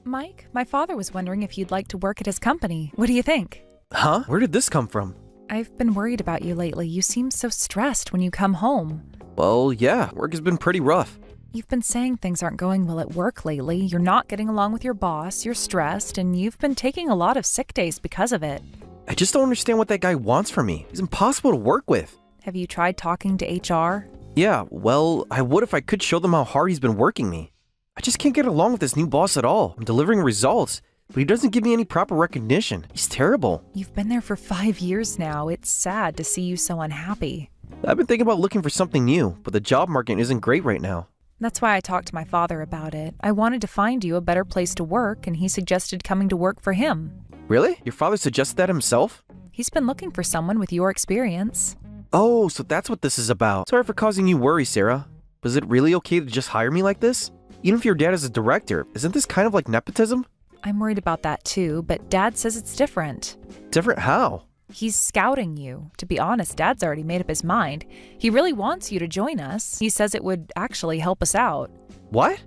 Mike, my father was wondering if you'd like to work at his company. What do you think? Huh? Where did this come from? I've been worried about you lately. You seem so stressed when you come home. Well, yeah, work has been pretty rough. You've been saying things aren't going well at work lately. You're not getting along with your boss, you're stressed, and you've been taking a lot of sick days because of it. I just don't understand what that guy wants from me. He's impossible to work with. Have you tried talking to HR? Yeah, well, I would if I could show them how hard he's been working me. I just can't get along with this new boss at all. I'm delivering results, but he doesn't give me any proper recognition. He's terrible. You've been there for 5 years now. It's sad to see you so unhappy. I've been thinking about looking for something new, but the job market isn't great right now. That's why I talked to my father about it. I wanted to find you a better place to work, and he suggested coming to work for him. Really? Your father suggested that himself? He's been looking for someone with your experience. Oh, so that's what this is about. Sorry for causing you worry, Sarah. But is it really okay to just hire me like this? Even if your dad is a director, isn't this kind of like nepotism? I'm worried about that too, but Dad says it's different. Different how? He's scouting you. To be honest, Dad's already made up his mind. He really wants you to join us. He says it would actually help us out. What?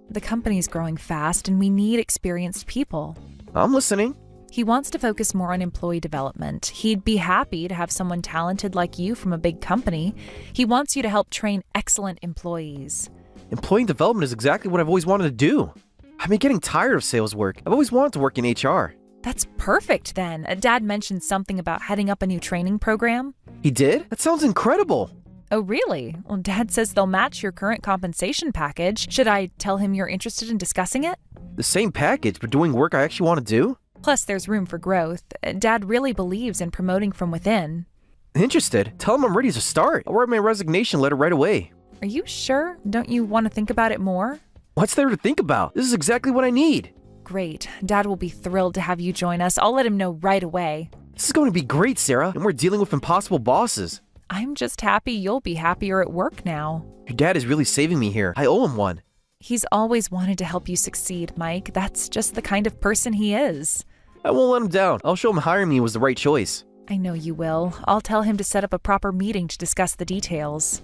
The company's growing fast and we need experienced people. I'm listening. He wants to focus more on employee development. He'd be happy to have someone talented like you from a big company. He wants you to help train excellent employees. Employee development is exactly what I've always wanted to do. I've been getting tired of sales work. I've always wanted to work in HR. That's perfect then. Dad mentioned something about heading up a new training program. He did? That sounds incredible. Oh, really? Well, Dad says they'll match your current compensation package. Should I tell him you're interested in discussing it? The same package, but doing work I actually want to do? Plus, there's room for growth. Dad really believes in promoting from within. Interested? Tell him I'm ready to start. I'll write my resignation letter right away. Are you sure? Don't you want to think about it more? What's there to think about? This is exactly what I need. Great. Dad will be thrilled to have you join us. I'll let him know right away. This is going to be great, Sarah, and we're dealing with impossible bosses. I'm just happy you'll be happier at work now. Your dad is really saving me here. I owe him one. He's always wanted to help you succeed, Mike. That's just the kind of person he is. I won't let him down. I'll show him hiring me was the right choice. I know you will. I'll tell him to set up a proper meeting to discuss the details.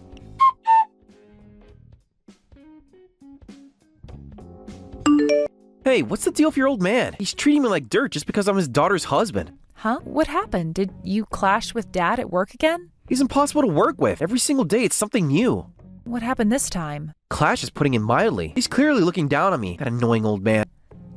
Hey, what's the deal with your old man? He's treating me like dirt just because I'm his daughter's husband. Huh? What happened? Did you clash with Dad at work again? He's impossible to work with. Every single day it's something new. What happened this time? Clash is putting it mildly. He's clearly looking down on me, that annoying old man.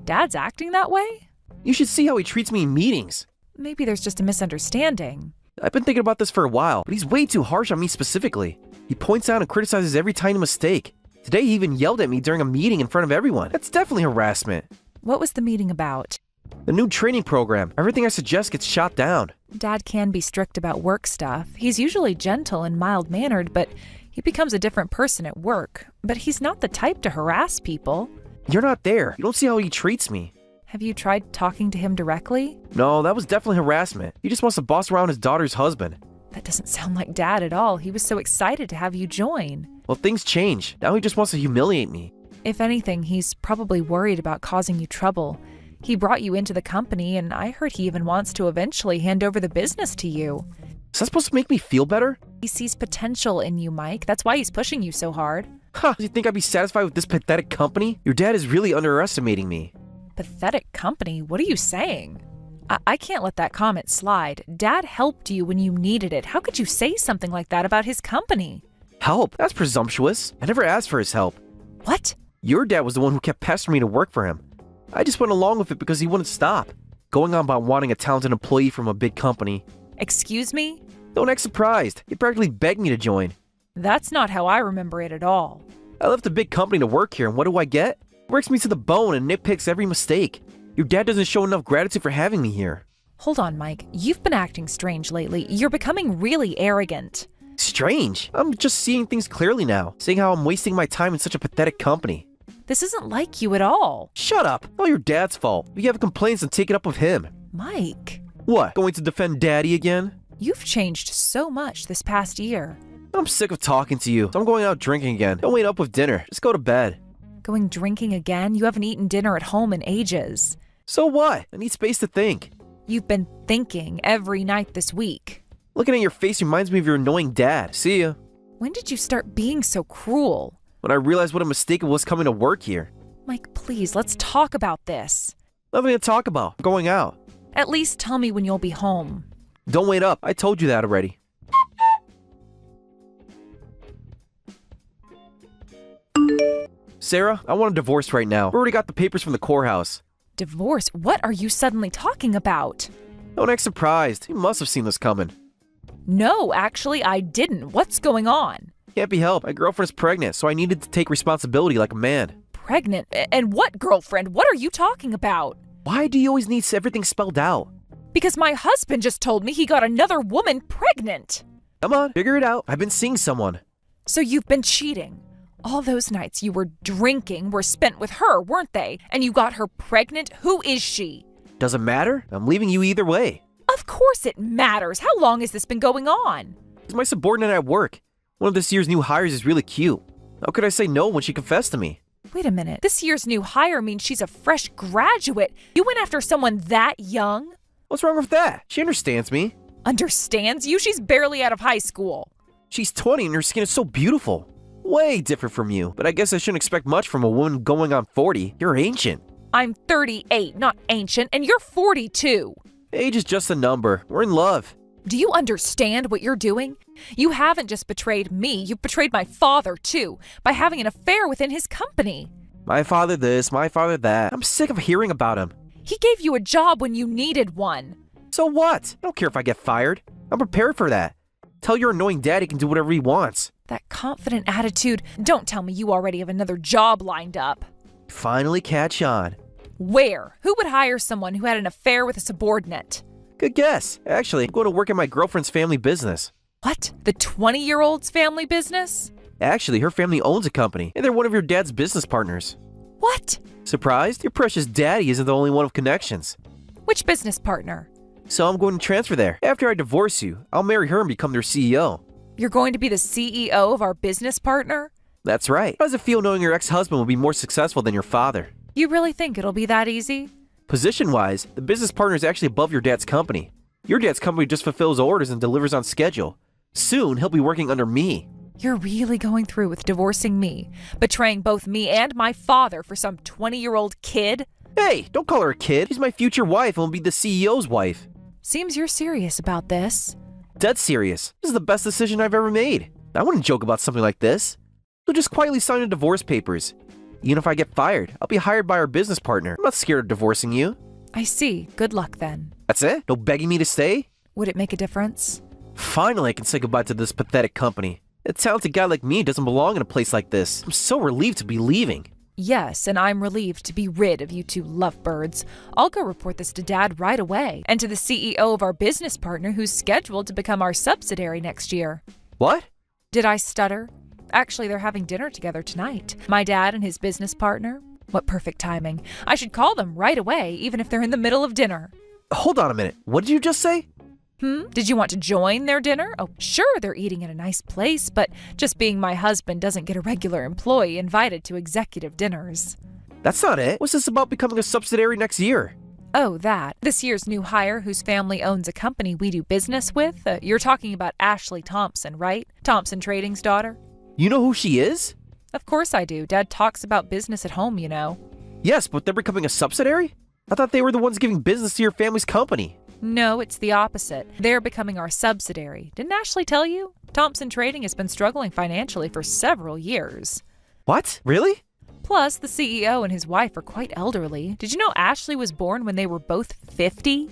Dad's acting that way? You should see how he treats me in meetings. Maybe there's just a misunderstanding. I've been thinking about this for a while, but he's way too harsh on me specifically. He points out and criticizes every tiny mistake. Today he even yelled at me during a meeting in front of everyone. That's definitely harassment. What was the meeting about? The new training program. Everything I suggest gets shot down. Dad can be strict about work stuff. He's usually gentle and mild-mannered, but he becomes a different person at work. But he's not the type to harass people. You're not there. You don't see how he treats me. Have you tried talking to him directly? No, that was definitely harassment. He just wants to boss around his daughter's husband. That doesn't sound like Dad at all. He was so excited to have you join. Well, things change. Now he just wants to humiliate me. If anything, he's probably worried about causing you trouble. He brought you into the company, and I heard he even wants to eventually hand over the business to you. Is that supposed to make me feel better? He sees potential in you, Mike. That's why he's pushing you so hard. Huh, do you think I'd be satisfied with this pathetic company? Your dad is really underestimating me. Pathetic company? What are you saying? I can't let that comment slide. Dad helped you when you needed it. How could you say something like that about his company? Help? That's presumptuous. I never asked for his help. What? Your dad was the one who kept pestering me to work for him. I just went along with it because he wouldn't stop. Going on about wanting a talented employee from a big company. Excuse me? Don't act surprised. He practically begged me to join. That's not how I remember it at all. I left a big company to work here, and what do I get? Works me to the bone and nitpicks every mistake. Your dad doesn't show enough gratitude for having me here. Hold on, Mike. You've been acting strange lately. You're becoming really arrogant. Strange? I'm just seeing things clearly now, seeing how I'm wasting my time in such a pathetic company. This isn't like you at all. Shut up! All your dad's fault. If you have complaints, then take it up with him. Mike. What? Going to defend Daddy again? You've changed so much this past year. I'm sick of talking to you, so I'm going out drinking again. Don't wait up with dinner. Just go to bed. Going drinking again? You haven't eaten dinner at home in ages. So what? I need space to think. You've been thinking every night this week. Looking at your face reminds me of your annoying dad. See ya. When did you start being so cruel? When I realized what a mistake it was coming to work here. Mike, please, let's talk about this. Nothing to talk about. I'm going out. At least tell me when you'll be home. Don't wait up. I told you that already. Sarah, I want a divorce right now. We already got the papers from the courthouse. Divorce? What are you suddenly talking about? Don't act surprised. You must have seen this coming. No, actually, I didn't. What's going on? Can't be helped. My girlfriend's pregnant, so I needed to take responsibility like a man. Pregnant? And what girlfriend? What are you talking about? Why do you always need everything spelled out? Because my husband just told me he got another woman pregnant. Come on, figure it out. I've been seeing someone. So you've been cheating. All those nights you were drinking were spent with her, weren't they? And you got her pregnant? Who is she? Doesn't matter. I'm leaving you either way. Of course it matters. How long has this been going on? She's my subordinate at work. One of this year's new hires is really cute. How could I say no when she confessed to me? Wait a minute. This year's new hire means she's a fresh graduate. You went after someone that young? What's wrong with that? She understands me. Understands you? She's barely out of high school. She's 20 and her skin is so beautiful. Way different from you, but I guess I shouldn't expect much from a woman going on 40. You're ancient. I'm 38, not ancient, and you're 42. Age is just a number. We're in love. Do you understand what you're doing? You haven't just betrayed me, you've betrayed my father too, by having an affair within his company. My father this, my father that. I'm sick of hearing about him. He gave you a job when you needed one. So what? I don't care if I get fired. I'm prepared for that. Tell your annoying dad he can do whatever he wants. That confident attitude, don't tell me you already have another job lined up. Finally catch on. Where? Who would hire someone who had an affair with a subordinate? Good guess. Actually, I'm going to work at my girlfriend's family business. What? The 20-year-old's family business? Actually, her family owns a company, and they're one of your dad's business partners. What? Surprised? Your precious daddy isn't the only one of connections. Which business partner? So I'm going to transfer there. After I divorce you, I'll marry her and become their CEO. You're going to be the CEO of our business partner? That's right. How does it feel knowing your ex-husband will be more successful than your father? You really think it'll be that easy? Position-wise, the business partner is actually above your dad's company. Your dad's company just fulfills orders and delivers on schedule. Soon, he'll be working under me. You're really going through with divorcing me, betraying both me and my father for some 20-year-old kid? Hey, don't call her a kid. She's my future wife and will be the CEO's wife. Seems you're serious about this. Dead serious. This is the best decision I've ever made. I wouldn't joke about something like this. So just quietly sign the divorce papers. Even if I get fired, I'll be hired by our business partner. I'm not scared of divorcing you. I see. Good luck then. That's it? No begging me to stay? Would it make a difference? Finally, I can say goodbye to this pathetic company. A talented guy like me doesn't belong in a place like this. I'm so relieved to be leaving. Yes, and I'm relieved to be rid of you two lovebirds. I'll go report this to Dad right away, and to the CEO of our business partner who's scheduled to become our subsidiary next year. What? Did I stutter? Actually, they're having dinner together tonight. My dad and his business partner. What perfect timing. I should call them right away, even if they're in the middle of dinner. Hold on a minute. What did you just say? Did you want to join their dinner? Oh, sure, they're eating at a nice place, but just being my husband doesn't get a regular employee invited to executive dinners. That's not it. What's this about becoming a subsidiary next year? Oh, that. This year's new hire whose family owns a company we do business with. You're talking about Ashley Thompson, right? Thompson Trading's daughter. You know who she is? Of course I do. Dad talks about business at home, you know. Yes, but they're becoming a subsidiary? I thought they were the ones giving business to your family's company. No, it's the opposite. They're becoming our subsidiary. Didn't Ashley tell you? Thompson Trading has been struggling financially for several years. What? Really? Plus, the CEO and his wife are quite elderly. Did you know Ashley was born when they were both 50?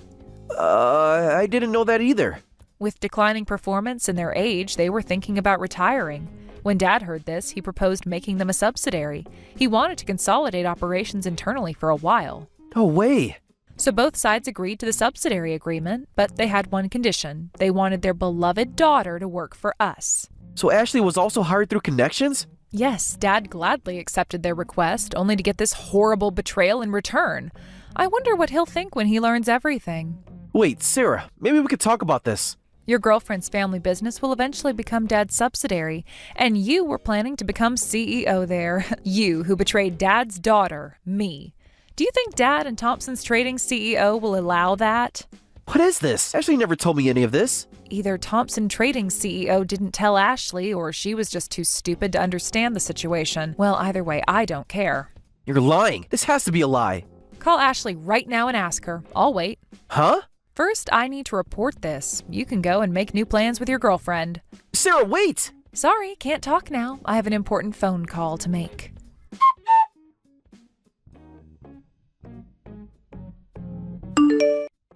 I didn't know that either. With declining performance and their age, they were thinking about retiring. When Dad heard this, he proposed making them a subsidiary. He wanted to consolidate operations internally for a while. No way. So both sides agreed to the subsidiary agreement, but they had one condition. They wanted their beloved daughter to work for us. So Ashley was also hired through connections? Yes, Dad gladly accepted their request, only to get this horrible betrayal in return. I wonder what he'll think when he learns everything. Wait, Sarah, maybe we could talk about this. Your girlfriend's family business will eventually become Dad's subsidiary, and you were planning to become CEO there. You, who betrayed Dad's daughter, me. Do you think Dad and Thompson's Trading CEO will allow that? What is this? Ashley never told me any of this. Either Thompson Trading CEO didn't tell Ashley, or she was just too stupid to understand the situation. Well, either way, I don't care. You're lying. This has to be a lie. Call Ashley right now and ask her. I'll wait. Huh? First, I need to report this. You can go and make new plans with your girlfriend. Sarah, wait! Sorry, can't talk now. I have an important phone call to make.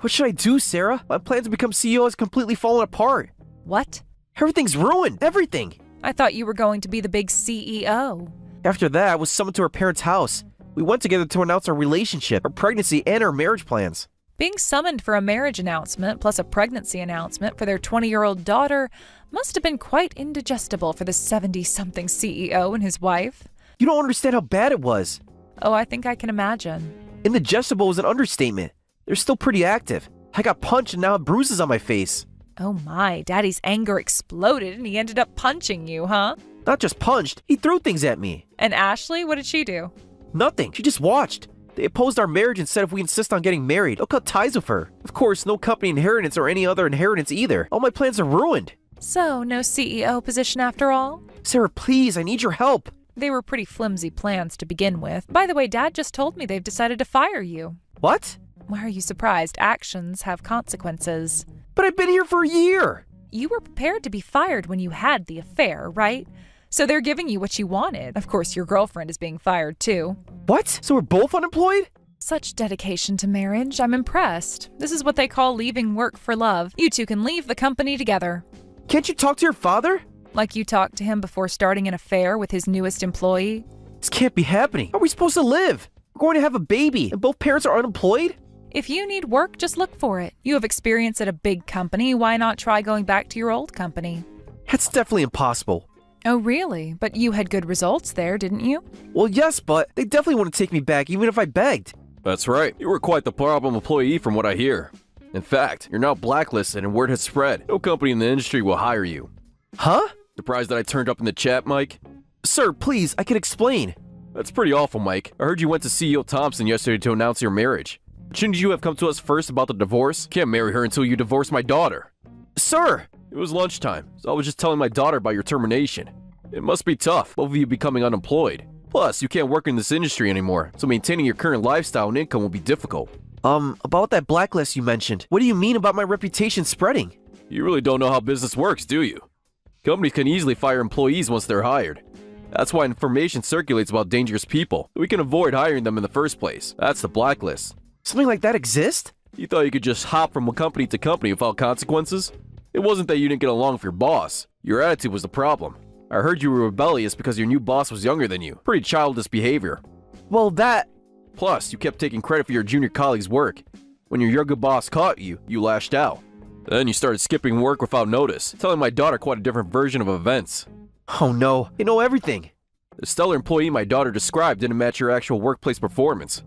What should I do, Sarah? My plan to become CEO has completely fallen apart. What? Everything's ruined. Everything. I thought you were going to be the big CEO. After that, I was summoned to her parents' house. We went together to announce our relationship, our pregnancy, and our marriage plans. Being summoned for a marriage announcement plus a pregnancy announcement for their 20-year-old daughter must have been quite indigestible for the 70-something CEO and his wife. You don't understand how bad it was. Oh, I think I can imagine. Indigestible was an understatement. They're still pretty active. I got punched and now have bruises on my face. Oh my, Daddy's anger exploded and he ended up punching you, huh? Not just punched, he threw things at me. And Ashley, what did she do? Nothing. She just watched. They opposed our marriage and said if we insist on getting married, they'll cut ties with her. Of course, no company inheritance or any other inheritance either. All my plans are ruined. So, no CEO position after all? Sarah, please, I need your help. They were pretty flimsy plans to begin with. By the way, Dad just told me they've decided to fire you. What? Why are you surprised? Actions have consequences. But I've been here for a year. You were prepared to be fired when you had the affair, right? So they're giving you what you wanted. Of course, your girlfriend is being fired too. What? So we're both unemployed? Such dedication to marriage. I'm impressed. This is what they call leaving work for love. You two can leave the company together. Can't you talk to your father? Like you talked to him before starting an affair with his newest employee? This can't be happening. How are we supposed to live? We're going to have a baby, and both parents are unemployed? If you need work, just look for it. You have experience at a big company. Why not try going back to your old company? That's definitely impossible. Oh, really? But you had good results there, didn't you? Well, yes, but they definitely want to take me back even if I begged. That's right. You were quite the problem employee from what I hear. In fact, you're now blacklisted and word has spread. No company in the industry will hire you. Huh? Surprised that I turned up in the chat, Mike? Sir, please, I can explain. That's pretty awful, Mike. I heard you went to CEO Thompson yesterday to announce your marriage. Shouldn't you have come to us first about the divorce? Can't marry her until you divorce my daughter. Sir! It was lunchtime, so I was just telling my daughter about your termination. It must be tough, both of you becoming unemployed. Plus, you can't work in this industry anymore, so maintaining your current lifestyle and income will be difficult. About that blacklist you mentioned, what do you mean about my reputation spreading? You really don't know how business works, do you? Companies can easily fire employees once they're hired. That's why information circulates about dangerous people. We can avoid hiring them in the first place. That's the blacklist. Something like that exists? You thought you could just hop from company to company without consequences? It wasn't that you didn't get along with your boss. Your attitude was the problem. I heard you were rebellious because your new boss was younger than you. Pretty childish behavior. Well, that... Plus, you kept taking credit for your junior colleague's work. When your younger boss caught you, you lashed out. Then you started skipping work without notice, telling my daughter quite a different version of events. Oh no, they know everything. The stellar employee my daughter described didn't match your actual workplace performance.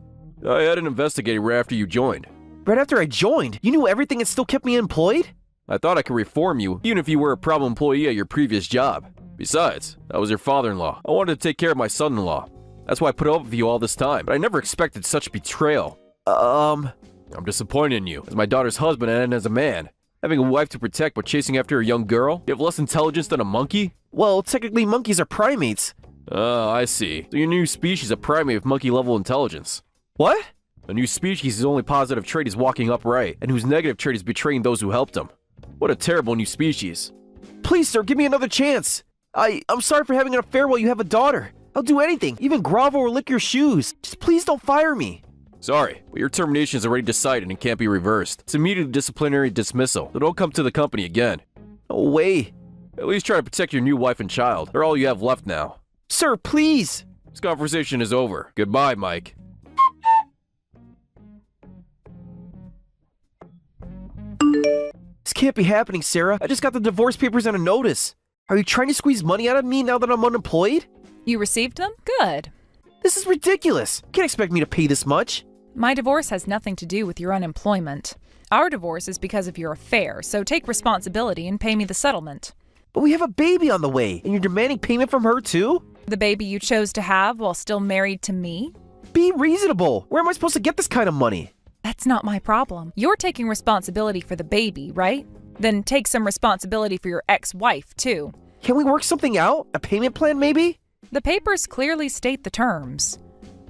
I had an investigator right after you joined. Right after I joined, you knew everything and still kept me employed? I thought I could reform you, even if you were a problem employee at your previous job. Besides, I was your father-in-law. I wanted to take care of my son-in-law. That's why I put up with you all this time, but I never expected such betrayal. I'm disappointed in you, as my daughter's husband and as a man. Having a wife to protect but chasing after a young girl? You have less intelligence than a monkey? Well, technically monkeys are primates. Oh, I see. So your new species is a primate with monkey-level intelligence. What? A new species whose only positive trait is walking upright, and whose negative trait is betraying those who helped him. What a terrible new species. Please, sir, give me another chance. I'm sorry for having an affair while you have a daughter. I'll do anything, even grovel or lick your shoes. Just please don't fire me. Sorry, but your termination is already decided and can't be reversed. It's immediate disciplinary dismissal, so don't come to the company again. No way. At least try to protect your new wife and child. They're all you have left now. Sir, please. This conversation is over. Goodbye, Mike. This can't be happening, Sarah. I just got the divorce papers and a notice. Are you trying to squeeze money out of me now that I'm unemployed? You received them? Good. This is ridiculous. You can't expect me to pay this much. My divorce has nothing to do with your unemployment. Our divorce is because of your affair, so take responsibility and pay me the settlement. But we have a baby on the way, and you're demanding payment from her too? The baby you chose to have while still married to me? Be reasonable. Where am I supposed to get this kind of money? That's not my problem. You're taking responsibility for the baby, right? Then take some responsibility for your ex-wife, too. Can we work something out? A payment plan, maybe? The papers clearly state the terms.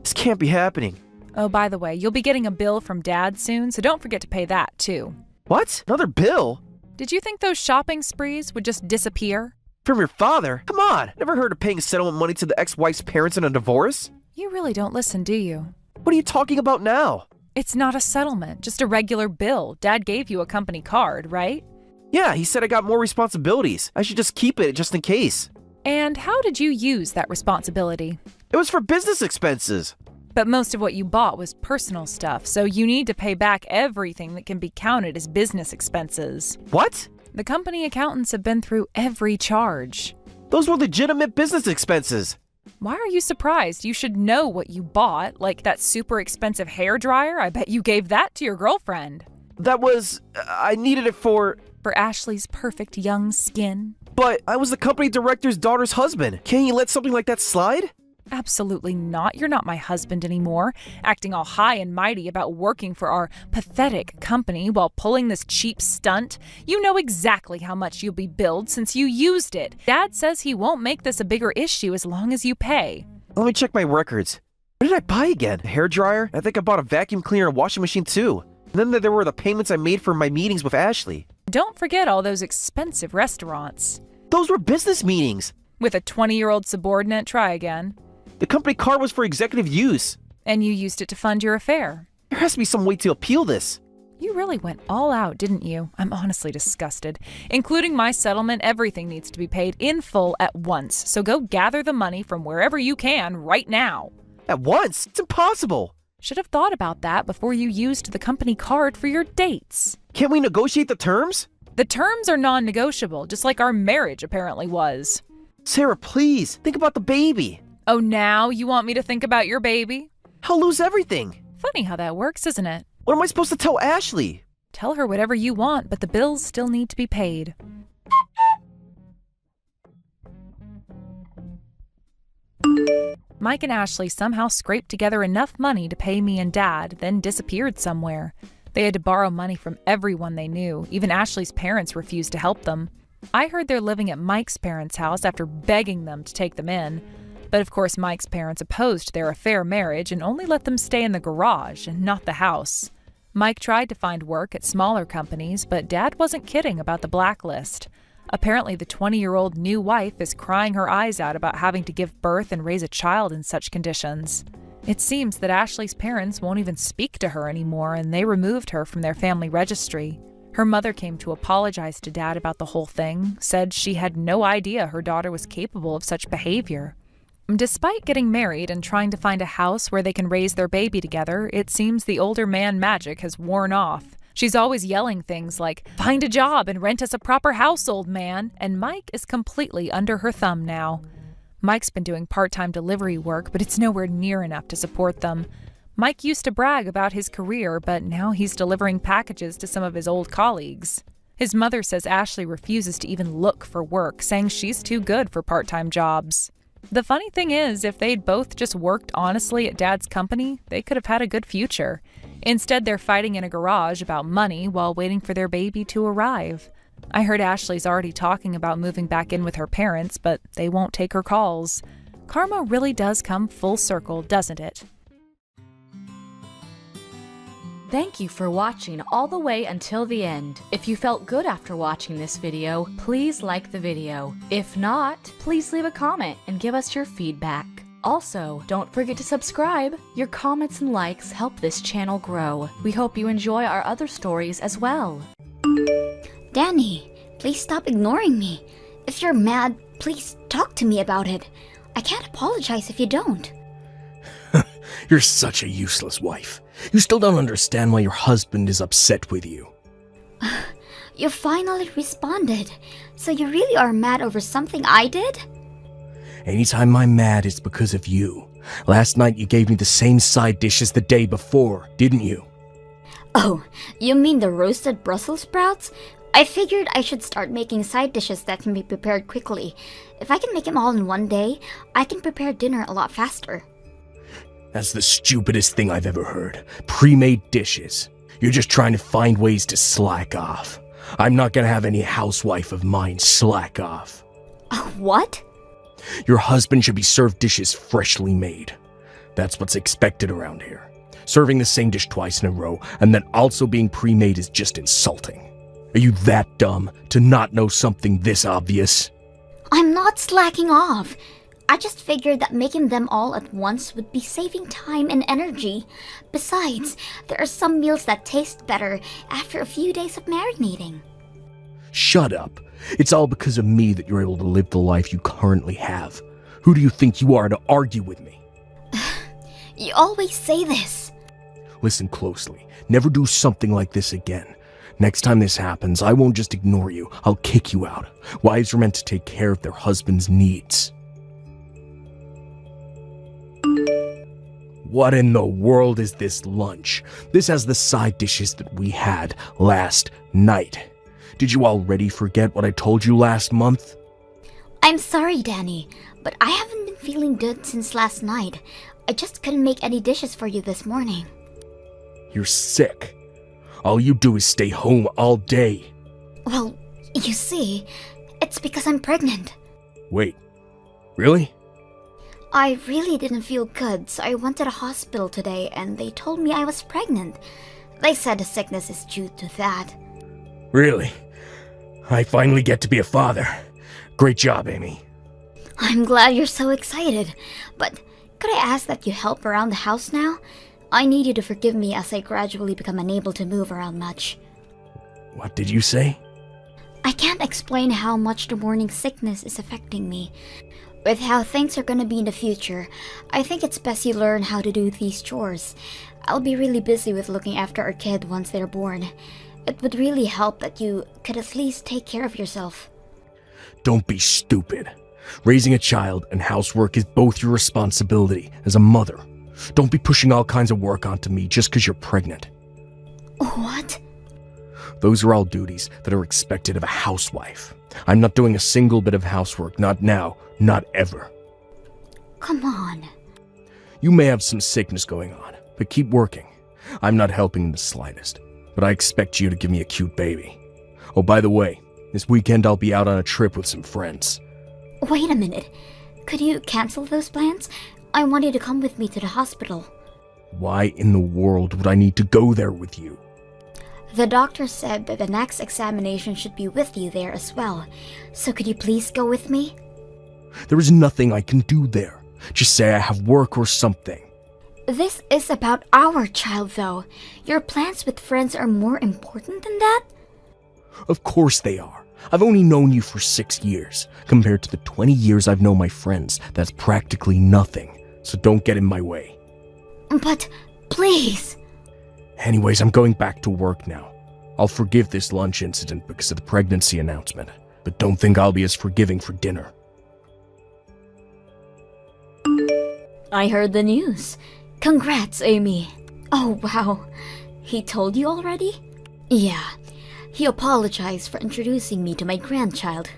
This can't be happening. Oh, by the way, you'll be getting a bill from Dad soon, so don't forget to pay that, too. What? Another bill? Did you think those shopping sprees would just disappear? From your father? Come on! Never heard of paying settlement money to the ex-wife's parents in a divorce? You really don't listen, do you? What are you talking about now? It's not a settlement, just a regular bill. Dad gave you a company card, right? Yeah, he said I got more responsibilities. I should just keep it just in case. And how did you use that responsibility? It was for business expenses. But most of what you bought was personal stuff, so you need to pay back everything that can be counted as business expenses. What? The company accountants have been through every charge. Those were legitimate business expenses. Why are you surprised? You should know what you bought, like that super expensive hairdryer. I bet you gave that to your girlfriend. That was... I needed it for... For Ashley's perfect young skin. But I was the company director's daughter's husband. Can't you let something like that slide? Absolutely not. You're not my husband anymore, acting all high and mighty about working for our pathetic company while pulling this cheap stunt. You know exactly how much you'll be billed since you used it. Dad says he won't make this a bigger issue as long as you pay. Let me check my records. What did I buy again? A hairdryer? I think I bought a vacuum cleaner and washing machine too. And then there were the payments I made for my meetings with Ashley. Don't forget all those expensive restaurants. Those were business meetings. With a 20-year-old subordinate, try again. The company car was for executive use. And you used it to fund your affair. There has to be some way to appeal this. You really went all out, didn't you? I'm honestly disgusted. Including my settlement, everything needs to be paid in full at once. So go gather the money from wherever you can right now. At once? It's impossible. Should have thought about that before you used the company card for your dates. Can't we negotiate the terms? The terms are non-negotiable, just like our marriage apparently was. Sarah, please, think about the baby. Oh, now you want me to think about your baby? I'll lose everything. Funny how that works, isn't it? What am I supposed to tell Ashley? Tell her whatever you want, but the bills still need to be paid. Mike and Ashley somehow scraped together enough money to pay me and Dad, then disappeared somewhere. They had to borrow money from everyone they knew. Even Ashley's parents refused to help them. I heard they're living at Mike's parents' house after begging them to take them in. But of course, Mike's parents opposed their affair marriage and only let them stay in the garage and not the house. Mike tried to find work at smaller companies, but Dad wasn't kidding about the blacklist. Apparently, the 20-year-old new wife is crying her eyes out about having to give birth and raise a child in such conditions. It seems that Ashley's parents won't even speak to her anymore, and they removed her from their family registry. Her mother came to apologize to Dad about the whole thing, said she had no idea her daughter was capable of such behavior. Despite getting married and trying to find a house where they can raise their baby together, it seems the older man magic has worn off. She's always yelling things like, "Find a job and rent us a proper house, old man," and Mike is completely under her thumb now. Mike's been doing part-time delivery work, but it's nowhere near enough to support them. Mike used to brag about his career, but now he's delivering packages to some of his old colleagues. His mother says Ashley refuses to even look for work, saying she's too good for part-time jobs. The funny thing is, if they'd both just worked honestly at Dad's company, they could have had a good future. Instead, they're fighting in a garage about money while waiting for their baby to arrive. I heard Ashley's already talking about moving back in with her parents, but they won't take her calls. Karma really does come full circle, doesn't it? Thank you for watching all the way until the end. If you felt good after watching this video, please like the video. If not, please leave a comment and give us your feedback. Also, don't forget to subscribe. Your comments and likes help this channel grow. We hope you enjoy our other stories as well. Danny, please stop ignoring me. If you're mad, please talk to me about it. I can't apologize if you don't. You're such a useless wife. You still don't understand why your husband is upset with you. You finally responded. So you really are mad over something I did? Anytime I'm mad, it's because of you. Last night you gave me the same side dish as the day before, didn't you? Oh, you mean the roasted Brussels sprouts? I figured I should start making side dishes that can be prepared quickly. If I can make them all in one day, I can prepare dinner a lot faster. That's the stupidest thing I've ever heard. Pre-made dishes. You're just trying to find ways to slack off. I'm not gonna have any housewife of mine slack off. What? Your husband should be served dishes freshly made. That's what's expected around here. Serving the same dish twice in a row and then also being pre-made is just insulting. Are you that dumb to not know something this obvious? I'm not slacking off. I just figured that making them all at once would be saving time and energy. Besides, there are some meals that taste better after a few days of marinating. Shut up. It's all because of me that you're able to live the life you currently have. Who do you think you are to argue with me? You always say this. Listen closely. Never do something like this again. Next time this happens, I won't just ignore you. I'll kick you out. Wives are meant to take care of their husband's needs. What in the world is this lunch? This has the side dishes that we had last night. Did you already forget what I told you last month? I'm sorry, Danny, but I haven't been feeling good since last night. I just couldn't make any dishes for you this morning. You're sick. All you do is stay home all day. Well, you see, it's because I'm pregnant. Wait, really? I really didn't feel good, so I went to the hospital today and they told me I was pregnant. They said the sickness is due to that. Really? I finally get to be a father. Great job, Amy. I'm glad you're so excited, but could I ask that you help around the house now? I need you to forgive me as I gradually become unable to move around much. What did you say? I can't explain how much the morning sickness is affecting me. With how things are gonna be in the future, I think it's best you learn how to do these chores. I'll be really busy with looking after our kid once they're born. It would really help that you could at least take care of yourself. Don't be stupid. Raising a child and housework is both your responsibility as a mother. Don't be pushing all kinds of work onto me just because you're pregnant. What? Those are all duties that are expected of a housewife. I'm not doing a single bit of housework, not now, not ever. Come on. You may have some sickness going on, but keep working. I'm not helping in the slightest, but I expect you to give me a cute baby. Oh, by the way, this weekend I'll be out on a trip with some friends. Wait a minute. Could you cancel those plans? I want you to come with me to the hospital. Why in the world would I need to go there with you? The doctor said that the next examination should be with you there as well. So could you please go with me? There is nothing I can do there. Just say I have work or something. This is about our child, though. Your plans with friends are more important than that? Of course they are. I've only known you for 6 years. Compared to the 20 years I've known my friends, that's practically nothing. So don't get in my way. But, please. Anyways, I'm going back to work now. I'll forgive this lunch incident because of the pregnancy announcement, but don't think I'll be as forgiving for dinner. I heard the news. Congrats, Amy. Oh, wow. He told you already? Yeah. He apologized for introducing me to my grandchild.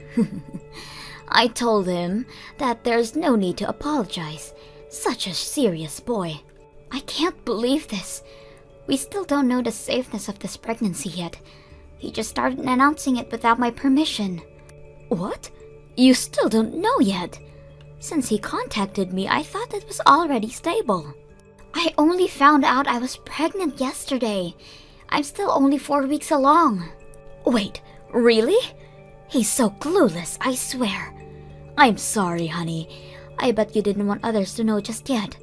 I told him that there's no need to apologize. Such a serious boy. I can't believe this. We still don't know the safeness of this pregnancy yet. He just started announcing it without my permission. What? You still don't know yet? Since he contacted me, I thought it was already stable. I only found out I was pregnant yesterday. I'm still only 4 weeks along. Wait, really? He's so clueless, I swear. I'm sorry, honey. I bet you didn't want others to know just yet.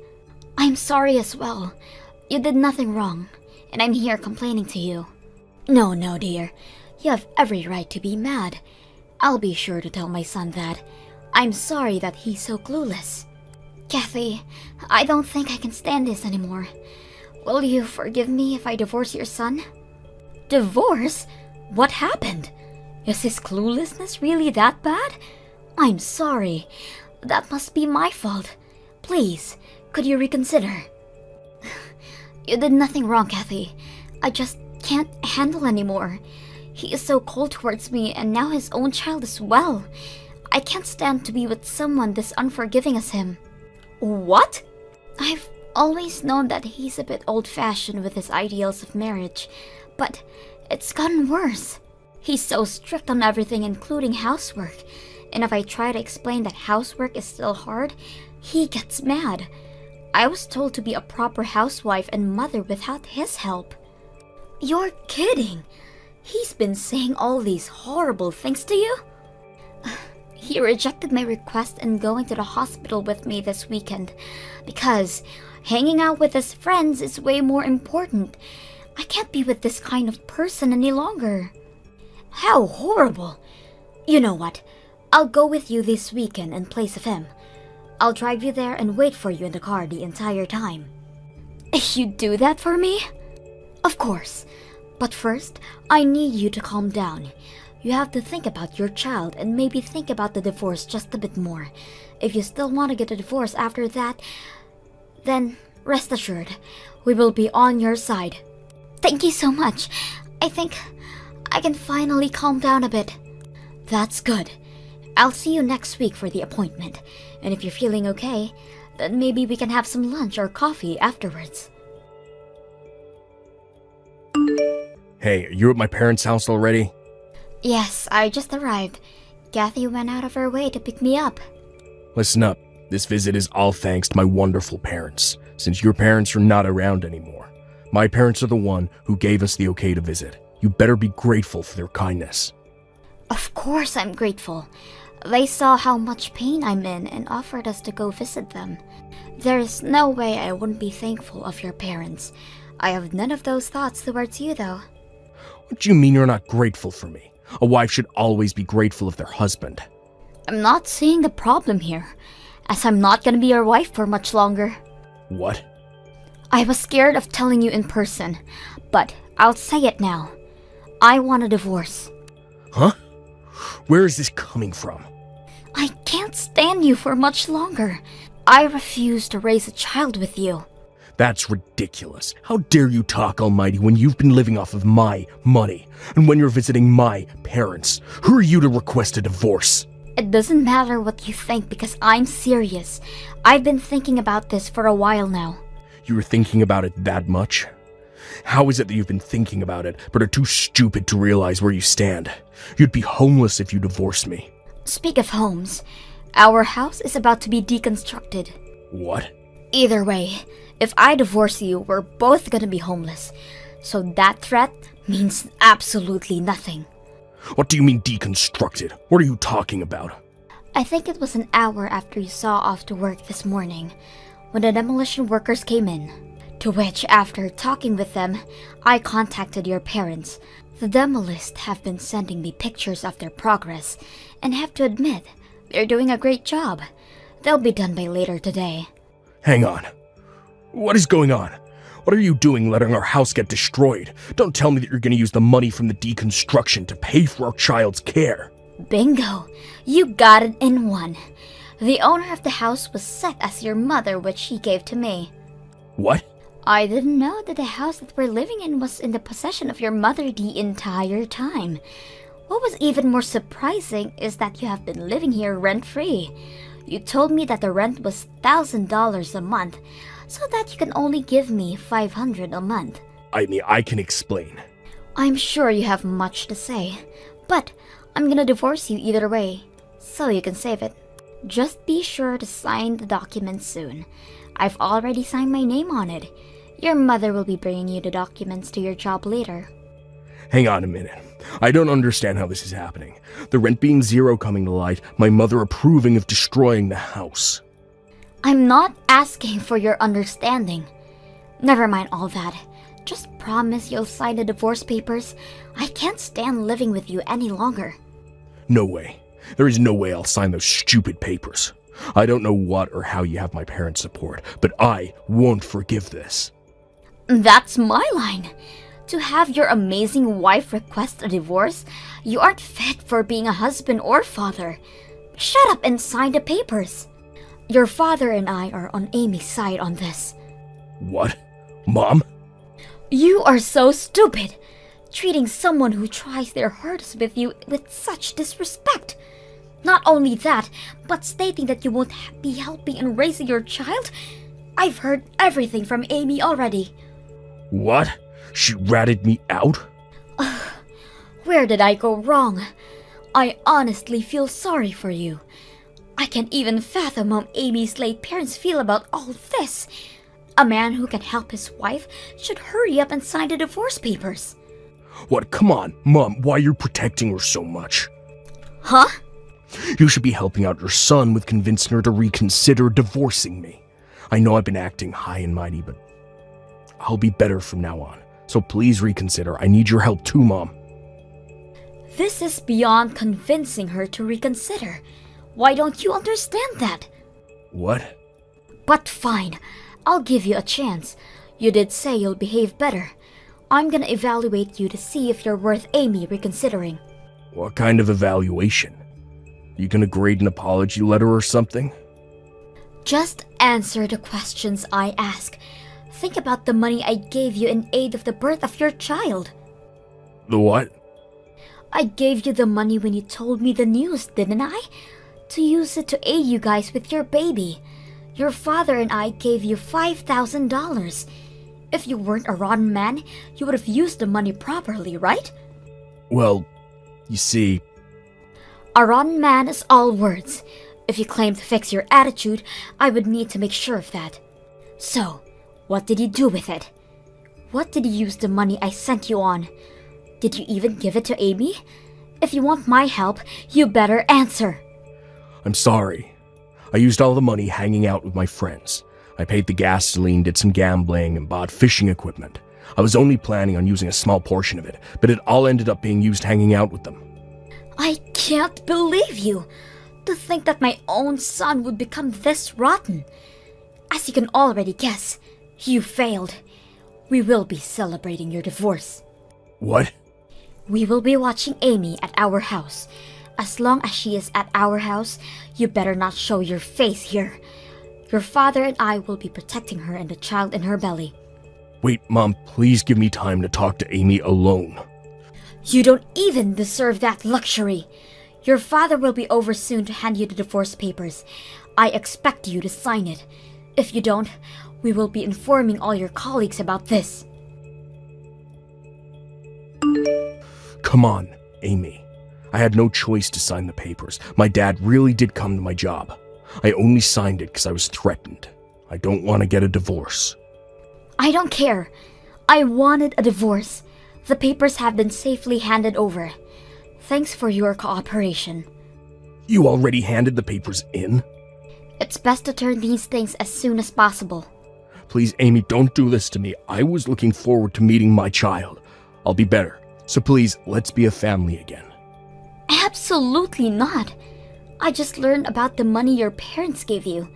I'm sorry as well. You did nothing wrong, and I'm here complaining to you. No, dear. You have every right to be mad. I'll be sure to tell my son that. I'm sorry that he's so clueless. Kathy, I don't think I can stand this anymore. Will you forgive me if I divorce your son? Divorce? What happened? Is his cluelessness really that bad? I'm sorry. That must be my fault. Please, could you reconsider? You did nothing wrong, Kathy. I just can't handle anymore. He is so cold towards me, and now his own child as well. I can't stand to be with someone this unforgiving as him. What? I've always known that he's a bit old-fashioned with his ideals of marriage, but it's gotten worse. He's so strict on everything, including housework, and if I try to explain that housework is still hard, he gets mad. I was told to be a proper housewife and mother without his help. You're kidding! He's been saying all these horrible things to you? He rejected my request and going to the hospital with me this weekend because hanging out with his friends is way more important. I can't be with this kind of person any longer. How horrible! You know what? I'll go with you this weekend in place of him. I'll drive you there and wait for you in the car the entire time. You'd do that for me? Of course. But first, I need you to calm down. You have to think about your child and maybe think about the divorce just a bit more. If you still want to get a divorce after that, then rest assured, we will be on your side. Thank you so much. I think I can finally calm down a bit. That's good. I'll see you next week for the appointment. And if you're feeling okay, then maybe we can have some lunch or coffee afterwards. Hey, are you at my parents' house already? Yes, I just arrived. Kathy went out of her way to pick me up. Listen up. This visit is all thanks to my wonderful parents, since your parents are not around anymore. My parents are the one who gave us the okay to visit. You better be grateful for their kindness. Of course I'm grateful. They saw how much pain I'm in and offered us to go visit them. There's no way I wouldn't be thankful of your parents. I have none of those thoughts towards you, though. What do you mean you're not grateful for me? A wife should always be grateful of their husband. I'm not seeing the problem here, as I'm not gonna be your wife for much longer. What? I was scared of telling you in person, but I'll say it now. I want a divorce. Huh? Where is this coming from? I can't stand you for much longer. I refuse to raise a child with you. That's ridiculous. How dare you talk, Almighty, when you've been living off of my money, and when you're visiting my parents? Who are you to request a divorce? It doesn't matter what you think because I'm serious. I've been thinking about this for a while now. You were thinking about it that much? How is it that you've been thinking about it, but are too stupid to realize where you stand? You'd be homeless if you divorced me. Speak of homes, our house is about to be deconstructed. What? Either way, if I divorce you, we're both gonna be homeless. So that threat means absolutely nothing. What do you mean deconstructed? What are you talking about? I think it was an hour after you saw off to work this morning, when the demolition workers came in. To which, after talking with them, I contacted your parents. The demolists have been sending me pictures of their progress, and have to admit, they're doing a great job. They'll be done by later today. Hang on. What is going on? What are you doing letting our house get destroyed? Don't tell me that you're going to use the money from the deconstruction to pay for our child's care. Bingo! You got it in one. The owner of the house was set as your mother, which she gave to me. What? I didn't know that the house that we're living in was in the possession of your mother the entire time. What was even more surprising is that you have been living here rent-free. You told me that the rent was $1,000 a month, so that you can only give me $500 a month. I can explain. I'm sure you have much to say, but I'm gonna divorce you either way, so you can save it. Just be sure to sign the document soon. I've already signed my name on it. Your mother will be bringing you the documents to your job later. Hang on a minute. I don't understand how this is happening. The rent being zero coming to light, my mother approving of destroying the house. I'm not asking for your understanding. Never mind all that. Just promise you'll sign the divorce papers. I can't stand living with you any longer. No way. There is no way I'll sign those stupid papers. I don't know what or how you have my parents' support, but I won't forgive this. That's my line. To have your amazing wife request a divorce, you aren't fit for being a husband or father. Shut up and sign the papers. Your father and I are on Amy's side on this. What? Mom? You are so stupid, treating someone who tries their hardest with you with such disrespect. Not only that, but stating that you won't be helping in raising your child. I've heard everything from Amy already. What? She ratted me out? Where did I go wrong? I honestly feel sorry for you. I can't even fathom how Amy's late parents feel about all this. A man who can help his wife should hurry up and sign the divorce papers. What? Come on, Mom, why are you protecting her so much? Huh? You should be helping out your son with convincing her to reconsider divorcing me. I know I've been acting high and mighty, but I'll be better from now on. So please reconsider. I need your help too, Mom. This is beyond convincing her to reconsider. Why don't you understand that? What? But fine, I'll give you a chance. You did say you'll behave better. I'm gonna evaluate you to see if you're worth Amy reconsidering. What kind of evaluation? You gonna grade an apology letter or something? Just answer the questions I ask. Think about the money I gave you in aid of the birth of your child. The what? I gave you the money when you told me the news, didn't I? To use it to aid you guys with your baby. Your father and I gave you $5,000. If you weren't a rotten man, you would have used the money properly, right? Well, you see... A rotten man is all words. If you claim to fix your attitude, I would need to make sure of that. So, what did you do with it? What did you use the money I sent you on? Did you even give it to Amy? If you want my help, you better answer. I'm sorry. I used all the money hanging out with my friends. I paid the gasoline, did some gambling, and bought fishing equipment. I was only planning on using a small portion of it, but it all ended up being used hanging out with them. I can't believe you! To think that my own son would become this rotten. As you can already guess, you failed. We will be celebrating your divorce. What? We will be watching Amy at our house. As long as she is at our house, you better not show your face here. Your father and I will be protecting her and the child in her belly. Wait, Mom, please give me time to talk to Amy alone. You don't even deserve that luxury. Your father will be over soon to hand you the divorce papers. I expect you to sign it. If you don't, we will be informing all your colleagues about this. Come on, Amy. I had no choice to sign the papers. My dad really did come to my job. I only signed it because I was threatened. I don't want to get a divorce. I don't care. I wanted a divorce. The papers have been safely handed over. Thanks for your cooperation. You already handed the papers in? It's best to turn these things as soon as possible. Please, Amy, don't do this to me. I was looking forward to meeting my child. I'll be better. So please, let's be a family again. Absolutely not. I just learned about the money your parents gave you.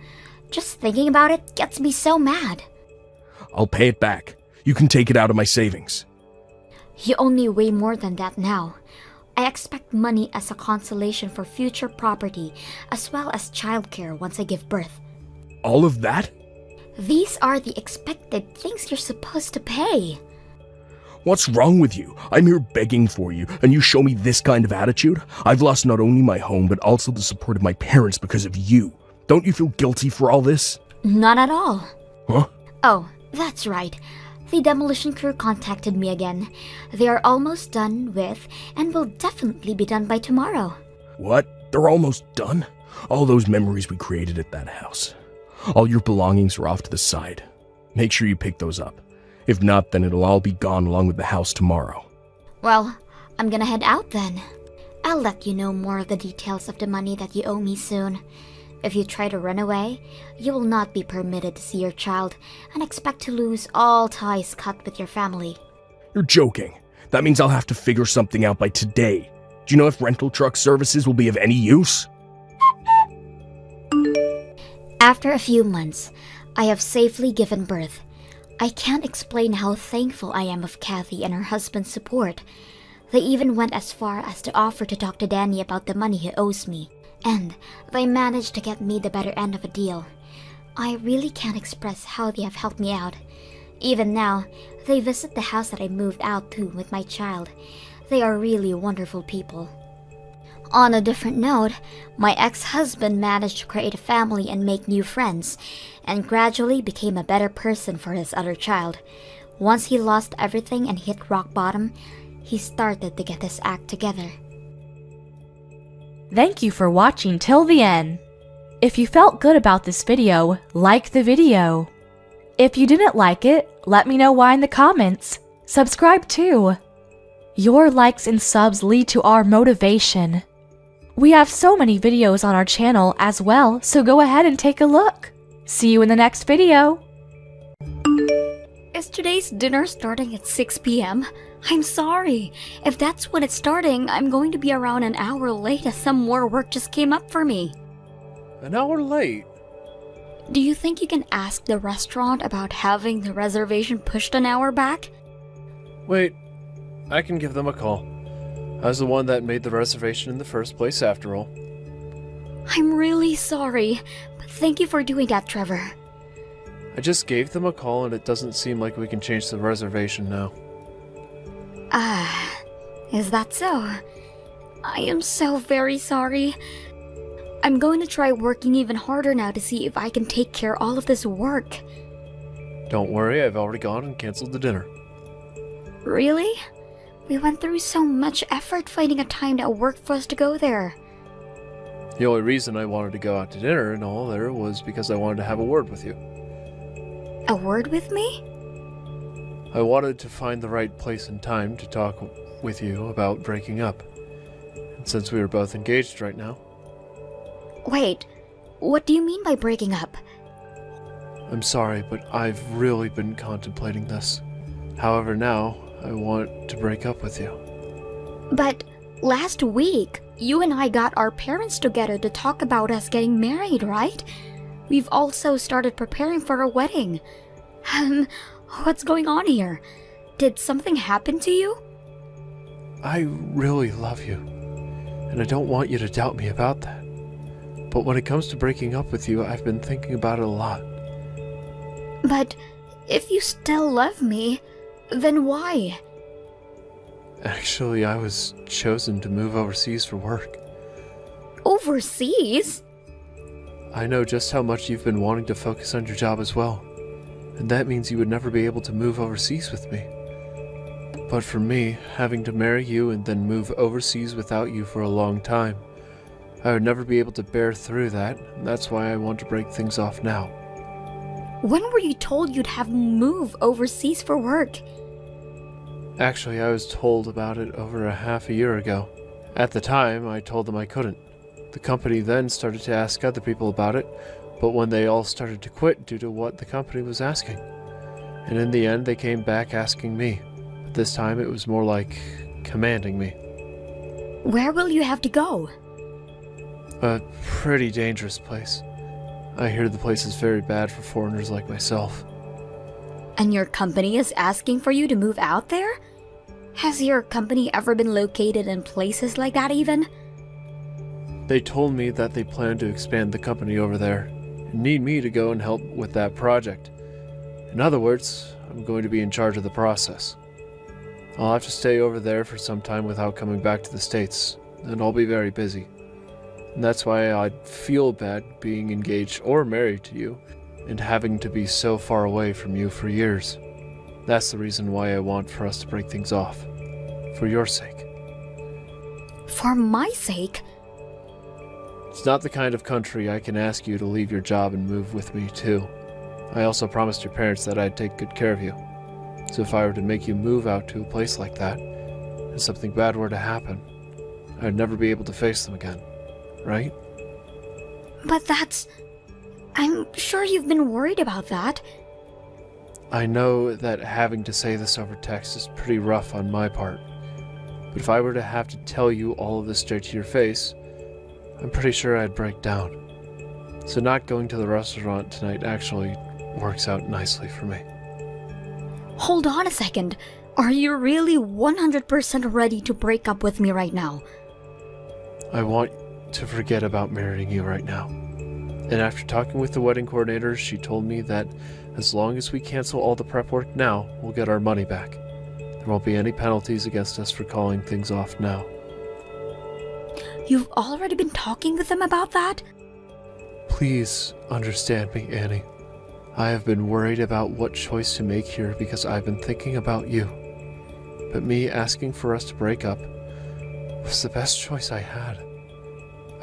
Just thinking about it gets me so mad. I'll pay it back. You can take it out of my savings. You only weigh more than that now. I expect money as a consolation for future property, as well as childcare once I give birth. All of that? These are the expected things you're supposed to pay. What's wrong with you? I'm here begging for you, and you show me this kind of attitude? I've lost not only my home, but also the support of my parents because of you. Don't you feel guilty for all this? Not at all. Huh? Oh, that's right. The demolition crew contacted me again. They are almost done with, and will definitely be done by tomorrow. What? They're almost done? All those memories we created at that house. All your belongings are off to the side. Make sure you pick those up. If not, then it'll all be gone along with the house tomorrow. Well, I'm gonna head out then. I'll let you know more of the details of the money that you owe me soon. If you try to run away, you will not be permitted to see your child and expect to lose all ties cut with your family. You're joking. That means I'll have to figure something out by today. Do you know if rental truck services will be of any use? After a few months, I have safely given birth. I can't explain how thankful I am of Kathy and her husband's support. They even went as far as to offer to talk to Danny about the money he owes me. And they managed to get me the better end of a deal. I really can't express how they have helped me out. Even now, they visit the house that I moved out to with my child. They are really wonderful people. On a different note, my ex-husband managed to create a family and make new friends, and gradually became a better person for his other child. Once he lost everything and hit rock bottom, he started to get his act together. Thank you for watching till the end. If you felt good about this video, like the video. If you didn't like it, let me know why in the comments. Subscribe too. Your likes and subs lead to our motivation. We have so many videos on our channel as well, so go ahead and take a look. See you in the next video. Is today's dinner starting at 6 p.m.? I'm sorry. If that's when it's starting, I'm going to be around an hour late as some more work just came up for me. An hour late? Do you think you can ask the restaurant about having the reservation pushed an hour back? Wait, I can give them a call. I was the one that made the reservation in the first place, after all. I'm really sorry, but thank you for doing that, Trevor. I just gave them a call and it doesn't seem like we can change the reservation now. Is that so? I am so very sorry. I'm going to try working even harder now to see if I can take care of all of this work. Don't worry, I've already gone and canceled the dinner. Really? We went through so much effort finding a time that worked for us to go there. The only reason I wanted to go out to dinner and all there was because I wanted to have a word with you. A word with me? I wanted to find the right place and time to talk with you about breaking up. And since we were both engaged right now... Wait, what do you mean by breaking up? I'm sorry, but I've really been contemplating this. However, now, I want to break up with you. But last week, you and I got our parents together to talk about us getting married, right? We've also started preparing for a wedding. What's going on here? Did something happen to you? I really love you, and I don't want you to doubt me about that. But when it comes to breaking up with you, I've been thinking about it a lot. But if you still love me, then why? Actually, I was chosen to move overseas for work. Overseas? I know just how much you've been wanting to focus on your job as well, and that means you would never be able to move overseas with me. But for me, having to marry you and then move overseas without you for a long time, I would never be able to bear through that, and that's why I want to break things off now. When were you told you'd have move overseas for work? Actually, I was told about it over a half a year ago. At the time, I told them I couldn't. The company then started to ask other people about it, but when they all started to quit due to what the company was asking. And in the end, they came back asking me. But this time, it was more like commanding me. Where will you have to go? A pretty dangerous place. I hear the place is very bad for foreigners like myself. And your company is asking for you to move out there? Has your company ever been located in places like that even? They told me that they plan to expand the company over there and need me to go and help with that project. In other words, I'm going to be in charge of the process. I'll have to stay over there for some time without coming back to the States, and I'll be very busy. And that's why I'd feel bad being engaged or married to you and having to be so far away from you for years. That's the reason why I want for us to break things off. For your sake. For my sake? It's not the kind of country I can ask you to leave your job and move with me too. I also promised your parents that I'd take good care of you. So if I were to make you move out to a place like that, and something bad were to happen, I'd never be able to face them again. Right? But I'm sure you've been worried about that. I know that having to say this over text is pretty rough on my part. But if I were to have to tell you all of this straight to your face, I'm pretty sure I'd break down. So not going to the restaurant tonight actually works out nicely for me. Hold on a second. Are you really 100% ready to break up with me right now? I want to forget about marrying you right now. And after talking with the wedding coordinator, she told me that as long as we cancel all the prep work now, we'll get our money back. There won't be any penalties against us for calling things off now. You've already been talking with them about that? Please understand me, Annie. I have been worried about what choice to make here because I've been thinking about you. But me asking for us to break up was the best choice I had.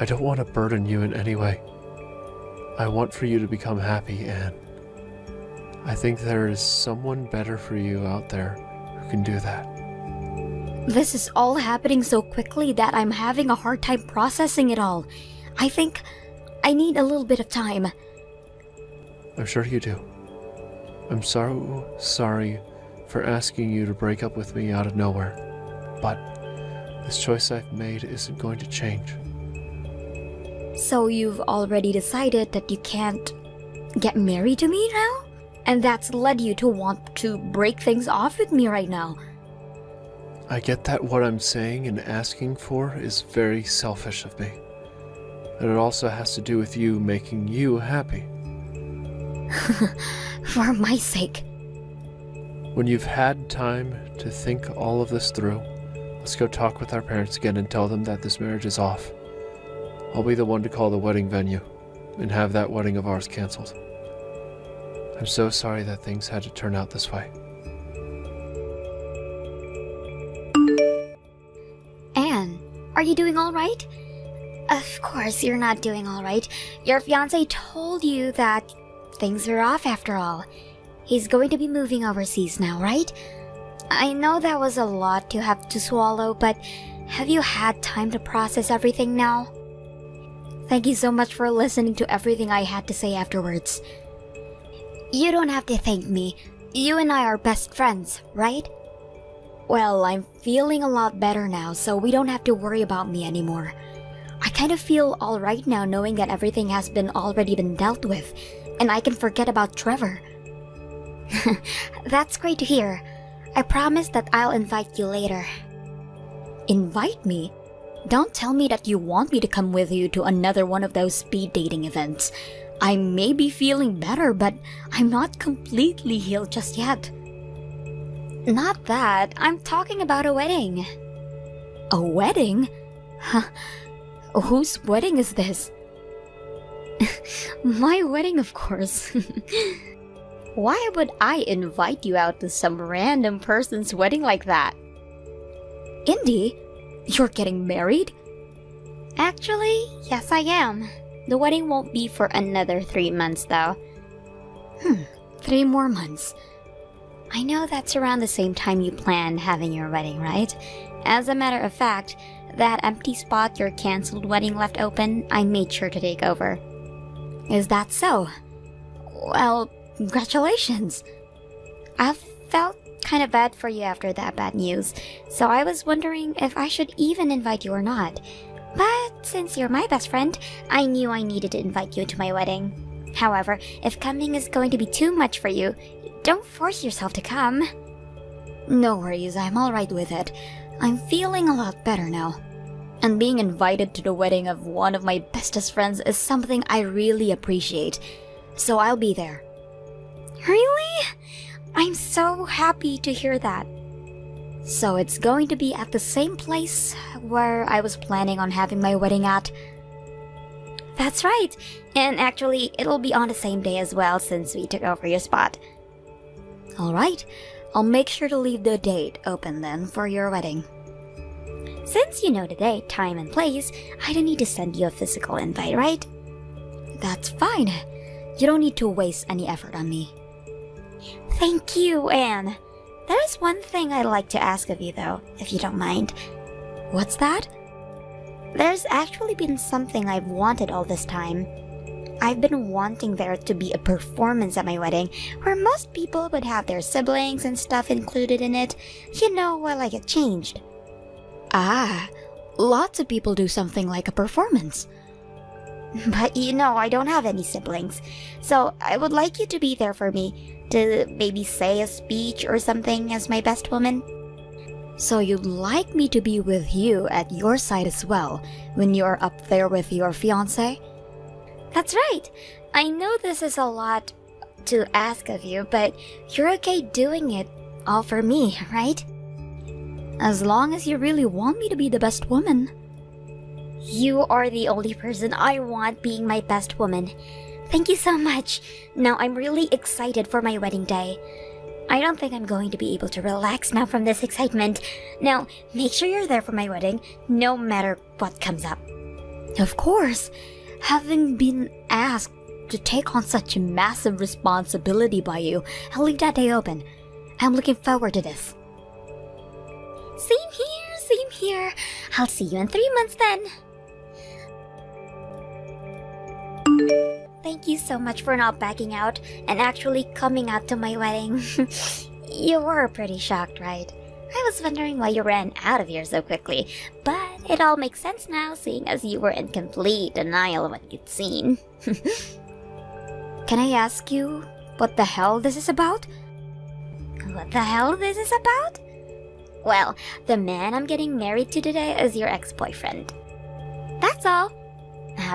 I don't want to burden you in any way. I want for you to become happy, Anne. I think there is someone better for you out there who can do that. This is all happening so quickly that I'm having a hard time processing it all. I think I need a little bit of time. I'm sure you do. I'm so sorry for asking you to break up with me out of nowhere, but this choice I've made isn't going to change. So you've already decided that you can't get married to me now? And that's led you to want to break things off with me right now. I get that what I'm saying and asking for is very selfish of me. And it also has to do with you making you happy. For my sake. When you've had time to think all of this through, let's go talk with our parents again and tell them that this marriage is off. I'll be the one to call the wedding venue and have that wedding of ours canceled. I'm so sorry that things had to turn out this way. Anne, are you doing all right? Of course you're not doing all right. Your fiancé told you that things are off after all. He's going to be moving overseas now, right? I know that was a lot to have to swallow, but have you had time to process everything now? Thank you so much for listening to everything I had to say afterwards. You don't have to thank me. You and I are best friends, right? Well, I'm feeling a lot better now, so we don't have to worry about me anymore. I kind of feel alright now knowing that everything has already been dealt with, and I can forget about Trevor. That's great to hear. I promise that I'll invite you later. Invite me? Don't tell me that you want me to come with you to another one of those speed dating events. I may be feeling better, but I'm not completely healed just yet. Not that. I'm talking about a wedding. A wedding? Huh. Whose wedding is this? My wedding, of course. Why would I invite you out to some random person's wedding like that? Indy, you're getting married? Actually, yes I am. The wedding won't be for another 3 months though. 3 more months. I know that's around the same time you plan having your wedding, right? As a matter of fact, that empty spot your cancelled wedding left open, I made sure to take over. Is that so? Well, congratulations. I felt kind of bad for you after that bad news, so I was wondering if I should even invite you or not. But since you're my best friend, I knew I needed to invite you to my wedding. However, if coming is going to be too much for you, don't force yourself to come. No worries, I'm alright with it. I'm feeling a lot better now. And being invited to the wedding of one of my bestest friends is something I really appreciate. So I'll be there. Really? I'm so happy to hear that. So it's going to be at the same place where I was planning on having my wedding at? That's right. And actually, it'll be on the same day as well since we took over your spot. Alright, I'll make sure to leave the date open then for your wedding. Since you know the date, time, and place, I don't need to send you a physical invite, right? That's fine. You don't need to waste any effort on me. Thank you, Anne. There is one thing I'd like to ask of you, though, if you don't mind. What's that? There's actually been something I've wanted all this time. I've been wanting there to be a performance at my wedding, where most people would have their siblings and stuff included in it, you know, while I get changed. Ah, lots of people do something like a performance. But you know, I don't have any siblings, so I would like you to be there for me, to maybe say a speech or something as my best woman. So you'd like me to be with you at your side as well, when you're up there with your fiancé? That's right! I know this is a lot to ask of you, but you're okay doing it all for me, right? As long as you really want me to be the best woman. You are the only person I want being my best woman. Thank you so much. Now I'm really excited for my wedding day. I don't think I'm going to be able to relax now from this excitement. Now, make sure you're there for my wedding, no matter what comes up. Of course. Having been asked to take on such a massive responsibility by you. I'll leave that day open. I'm looking forward to this. Same here, same here. I'll see you in 3 months then. Thank you so much for not backing out and actually coming out to my wedding. You were pretty shocked, right? I was wondering why you ran out of here so quickly, but it all makes sense now, seeing as you were in complete denial of what you'd seen. Can I ask you what the hell this is about? What the hell this is about? Well, the man I'm getting married to today is your ex-boyfriend. That's all.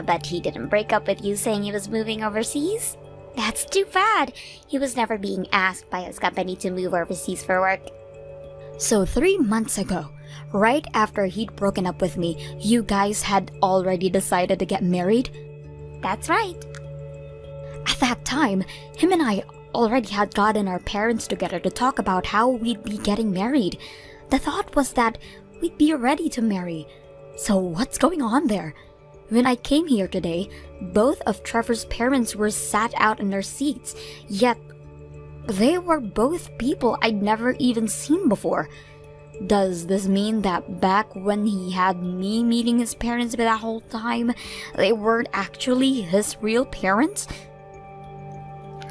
But he didn't break up with you saying he was moving overseas? That's too bad. He was never being asked by his company to move overseas for work. So 3 months ago, right after he'd broken up with me, you guys had already decided to get married? That's right. At that time, him and I already had gotten our parents together to talk about how we'd be getting married. The thought was that we'd be ready to marry. So what's going on there? When I came here today, both of Trevor's parents were sat out in their seats, yet they were both people I'd never even seen before. Does this mean that back when he had me meeting his parents for that whole time, they weren't actually his real parents?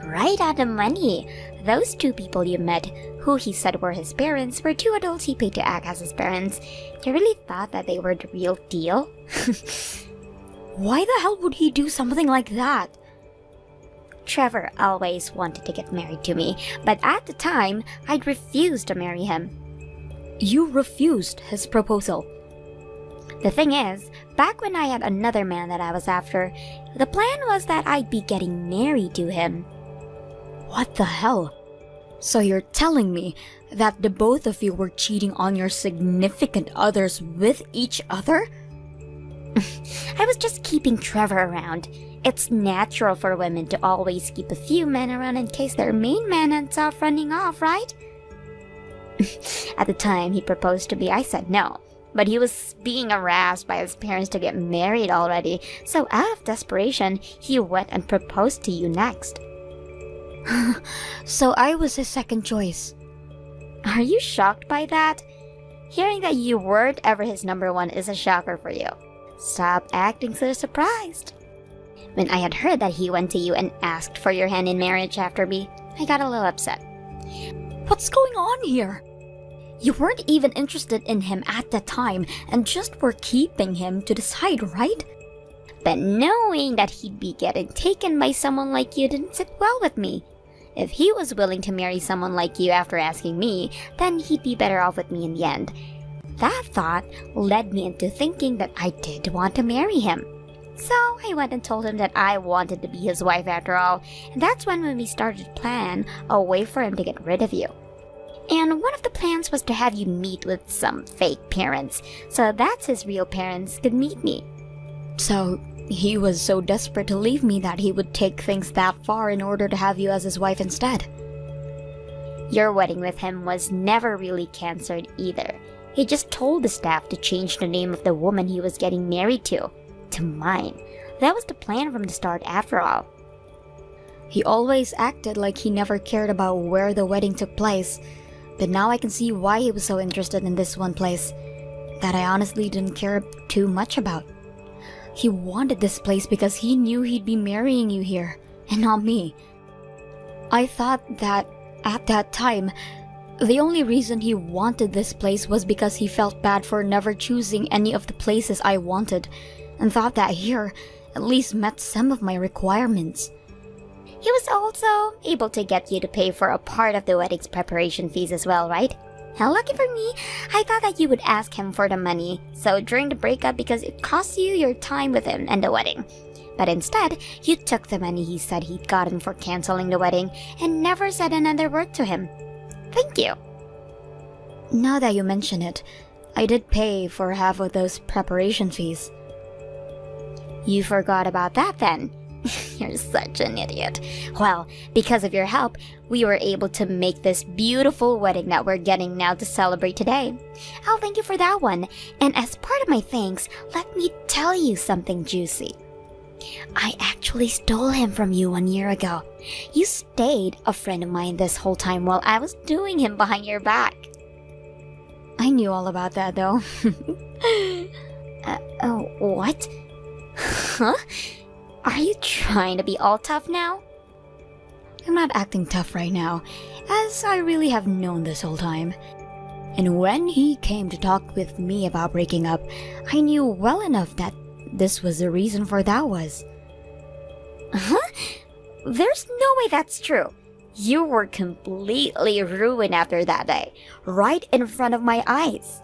Right on the money. Those two people you met, who he said were his parents, were two adults he paid to act as his parents. You really thought that they were the real deal? Why the hell would he do something like that? Trevor always wanted to get married to me, but at the time, I'd refused to marry him. You refused his proposal? The thing is, back when I had another man that I was after, the plan was that I'd be getting married to him. What the hell? So you're telling me that the both of you were cheating on your significant others with each other? I was just keeping Trevor around. It's natural for women to always keep a few men around in case their main man ends up running off, right? At the time he proposed to me, I said no. But he was being harassed by his parents to get married already, so out of desperation, he went and proposed to you next. So I was his second choice. Are you shocked by that? Hearing that you weren't ever his number one is a shocker for you. Stop acting so surprised. When I had heard that he went to you and asked for your hand in marriage after me, I got a little upset. What's going on here? You weren't even interested in him at the time and just were keeping him to the side, right? But knowing that he'd be getting taken by someone like you didn't sit well with me. If he was willing to marry someone like you after asking me, then he'd be better off with me in the end. That thought led me into thinking that I did want to marry him. So I went and told him that I wanted to be his wife after all, and that's when we started to plan a way for him to get rid of you. And one of the plans was to have you meet with some fake parents, so that's his real parents could meet me. So he was so desperate to leave me that he would take things that far in order to have you as his wife instead. Your wedding with him was never really cancelled either. He just told the staff to change the name of the woman he was getting married to mine. That was the plan from the start after all. He always acted like he never cared about where the wedding took place, but now I can see why he was so interested in this one place that I honestly didn't care too much about. He wanted this place because he knew he'd be marrying you here, and not me. I thought that, at that time, the only reason he wanted this place was because he felt bad for never choosing any of the places I wanted, and thought that here at least met some of my requirements. He was also able to get you to pay for a part of the wedding's preparation fees as well, right? How lucky for me, I thought that you would ask him for the money, so during the breakup because it cost you your time with him and the wedding. But instead, you took the money he said he'd gotten for canceling the wedding and never said another word to him. Thank you. Now that you mention it, I did pay for half of those preparation fees. You forgot about that then? You're such an idiot. Well, because of your help, we were able to make this beautiful wedding that we're getting now to celebrate today. I'll thank you for that one. And as part of my thanks, let me tell you something juicy. I actually stole him from you 1 year ago. You stayed a friend of mine this whole time while I was doing him behind your back. I knew all about that though. Oh, what? Huh? Are you trying to be all tough now? I'm not acting tough right now, as I really have known this whole time. And when he came to talk with me about breaking up, I knew well enough that this was the reason for that was. Huh? There's no way that's true. You were completely ruined after that day, right in front of my eyes.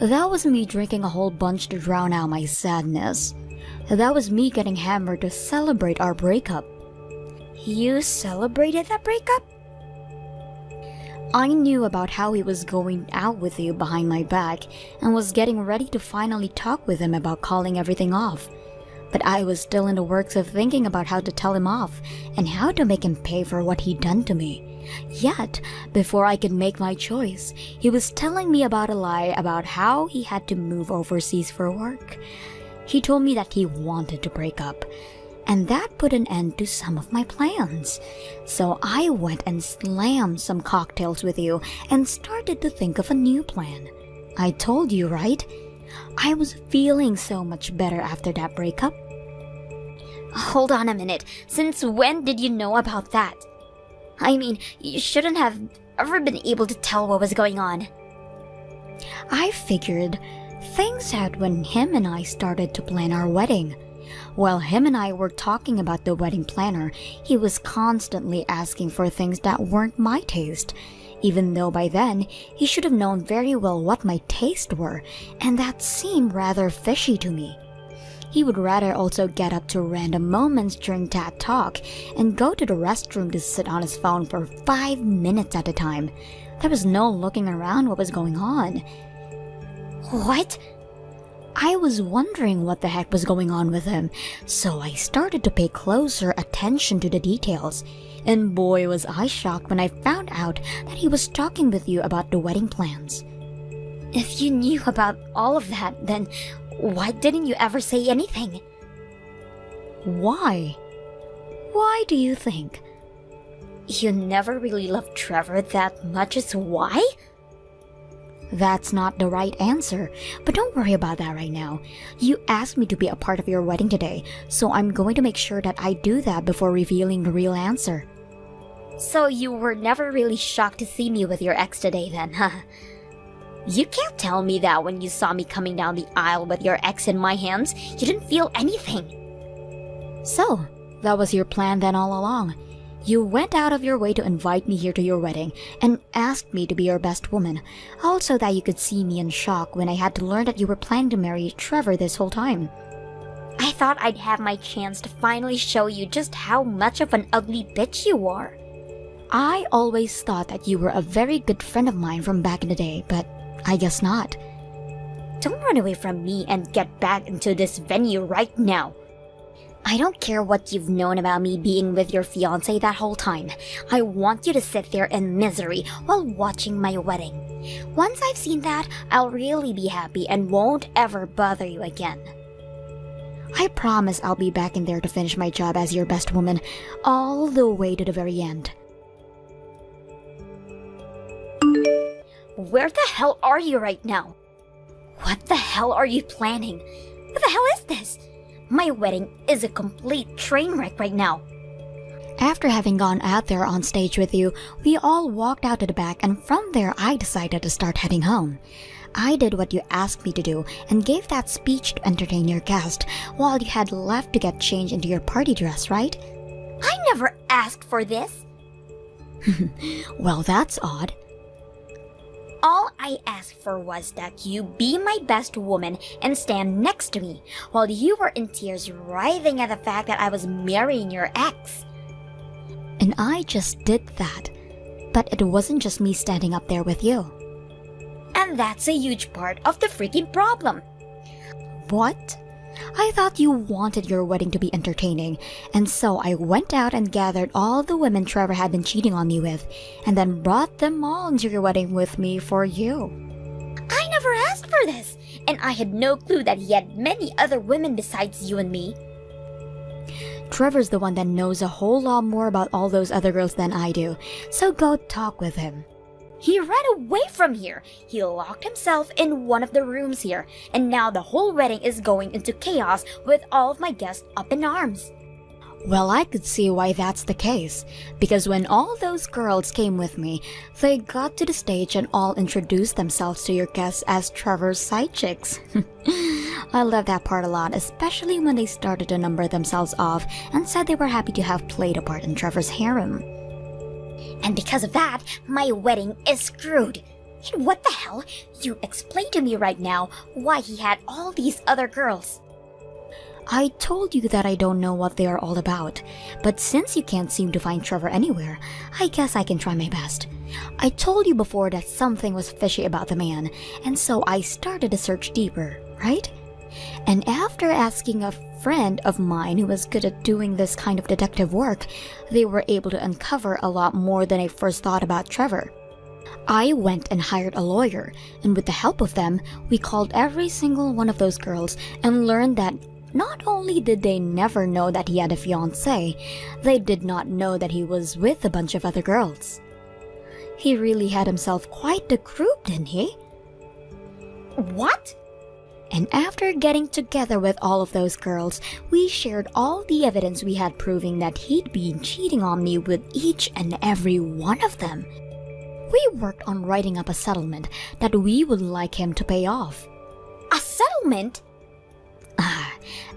That was me drinking a whole bunch to drown out my sadness. That was me getting hammered to celebrate our breakup. You celebrated that breakup? I knew about how he was going out with you behind my back and was getting ready to finally talk with him about calling everything off. But I was still in the works of thinking about how to tell him off and how to make him pay for what he'd done to me. Yet, before I could make my choice, he was telling me about a lie about how he had to move overseas for work. He told me that he wanted to break up, and that put an end to some of my plans. So I went and slammed some cocktails with you and started to think of a new plan. I told you, right? I was feeling so much better after that breakup. Hold on a minute. Since when did you know about that? I mean, you shouldn't have ever been able to tell what was going on. I figured things out when him and I started to plan our wedding. While him and I were talking about the wedding planner, he was constantly asking for things that weren't my taste, even though by then he should have known very well what my tastes were, and that seemed rather fishy to me. He would rather also get up to random moments during that talk and go to the restroom to sit on his phone for 5 minutes at a time. There was no looking around what was going on. What? I was wondering what the heck was going on with him, so I started to pay closer attention to the details. And boy was I shocked when I found out that he was talking with you about the wedding plans. If you knew about all of that, then why didn't you ever say anything? Why? Why do you think? You never really loved Trevor that much is why? That's not the right answer, but don't worry about that right now. You asked me to be a part of your wedding today, so I'm going to make sure that I do that before revealing the real answer. So you were never really shocked to see me with your ex today then, huh? You can't tell me that when you saw me coming down the aisle with your ex in my hands, you didn't feel anything. So, that was your plan then all along. You went out of your way to invite me here to your wedding and asked me to be your best woman, also that you could see me in shock when I had to learn that you were planning to marry Trevor this whole time. I thought I'd have my chance to finally show you just how much of an ugly bitch you are. I always thought that you were a very good friend of mine from back in the day, but I guess not. Don't run away from me and get back into this venue right now. I don't care what you've known about me being with your fiancé that whole time. I want you to sit there in misery while watching my wedding. Once I've seen that, I'll really be happy and won't ever bother you again. I promise I'll be back in there to finish my job as your best woman, all the way to the very end. Where the hell are you right now? What the hell are you planning? What the hell is this? My wedding is a complete train wreck right now. After having gone out there on stage with you, we all walked out to the back, and from there I decided to start heading home. I did what you asked me to do and gave that speech to entertain your guest while you had left to get changed into your party dress, right? I never asked for this. Well, that's odd. All I asked for was that you be my best woman and stand next to me while you were in tears writhing at the fact that I was marrying your ex. And I just did that. But it wasn't just me standing up there with you. And that's a huge part of the freaking problem. What? I thought you wanted your wedding to be entertaining, and so I went out and gathered all the women Trevor had been cheating on me with, and then brought them all into your wedding with me for you. I never asked for this, and I had no clue that he had many other women besides you and me. Trevor's the one that knows a whole lot more about all those other girls than I do, so go talk with him. He ran away from here. He locked himself in one of the rooms here, and now the whole wedding is going into chaos with all of my guests up in arms. Well, I could see why that's the case, because when all those girls came with me, they got to the stage and all introduced themselves to your guests as Trevor's side chicks. I love that part a lot, especially when they started to number themselves off and said they were happy to have played a part in Trevor's harem. And because of that, my wedding is screwed. And what the hell? You explain to me right now why he had all these other girls. I told you that I don't know what they are all about, but since you can't seem to find Trevor anywhere, I guess I can try my best. I told you before that something was fishy about the man, and so I started to search deeper, right? And after asking a friend of mine who was good at doing this kind of detective work, they were able to uncover a lot more than I first thought about Trevor. I went and hired a lawyer, and with the help of them, we called every single one of those girls and learned that not only did they never know that he had a fiancée, they did not know that he was with a bunch of other girls. He really had himself quite the group, didn't he? What? And after getting together with all of those girls, we shared all the evidence we had proving that he'd been cheating on me with each and every one of them. We worked on writing up a settlement that we would like him to pay off. A settlement?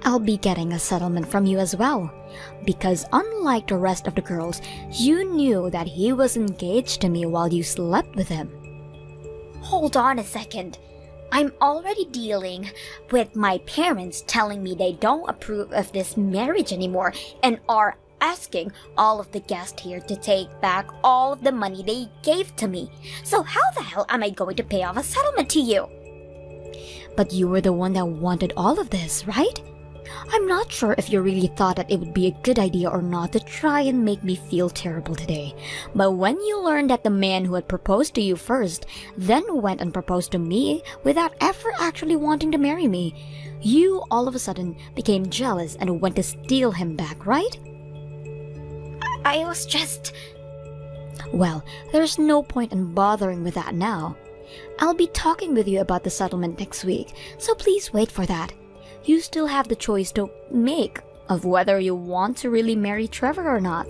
I'll be getting a settlement from you as well, because unlike the rest of the girls, you knew that he was engaged to me while you slept with him. Hold on a second. I'm already dealing with my parents telling me they don't approve of this marriage anymore and are asking all of the guests here to take back all of the money they gave to me. So how the hell am I going to pay off a settlement to you? But you were the one that wanted all of this, right? I'm not sure if you really thought that it would be a good idea or not to try and make me feel terrible today. But when you learned that the man who had proposed to you first then went and proposed to me without ever actually wanting to marry me, you all of a sudden became jealous and went to steal him back, right? I was just... Well, there's no point in bothering with that now. I'll be talking with you about the settlement next week, so please wait for that. You still have the choice to make of whether you want to really marry Trevor or not.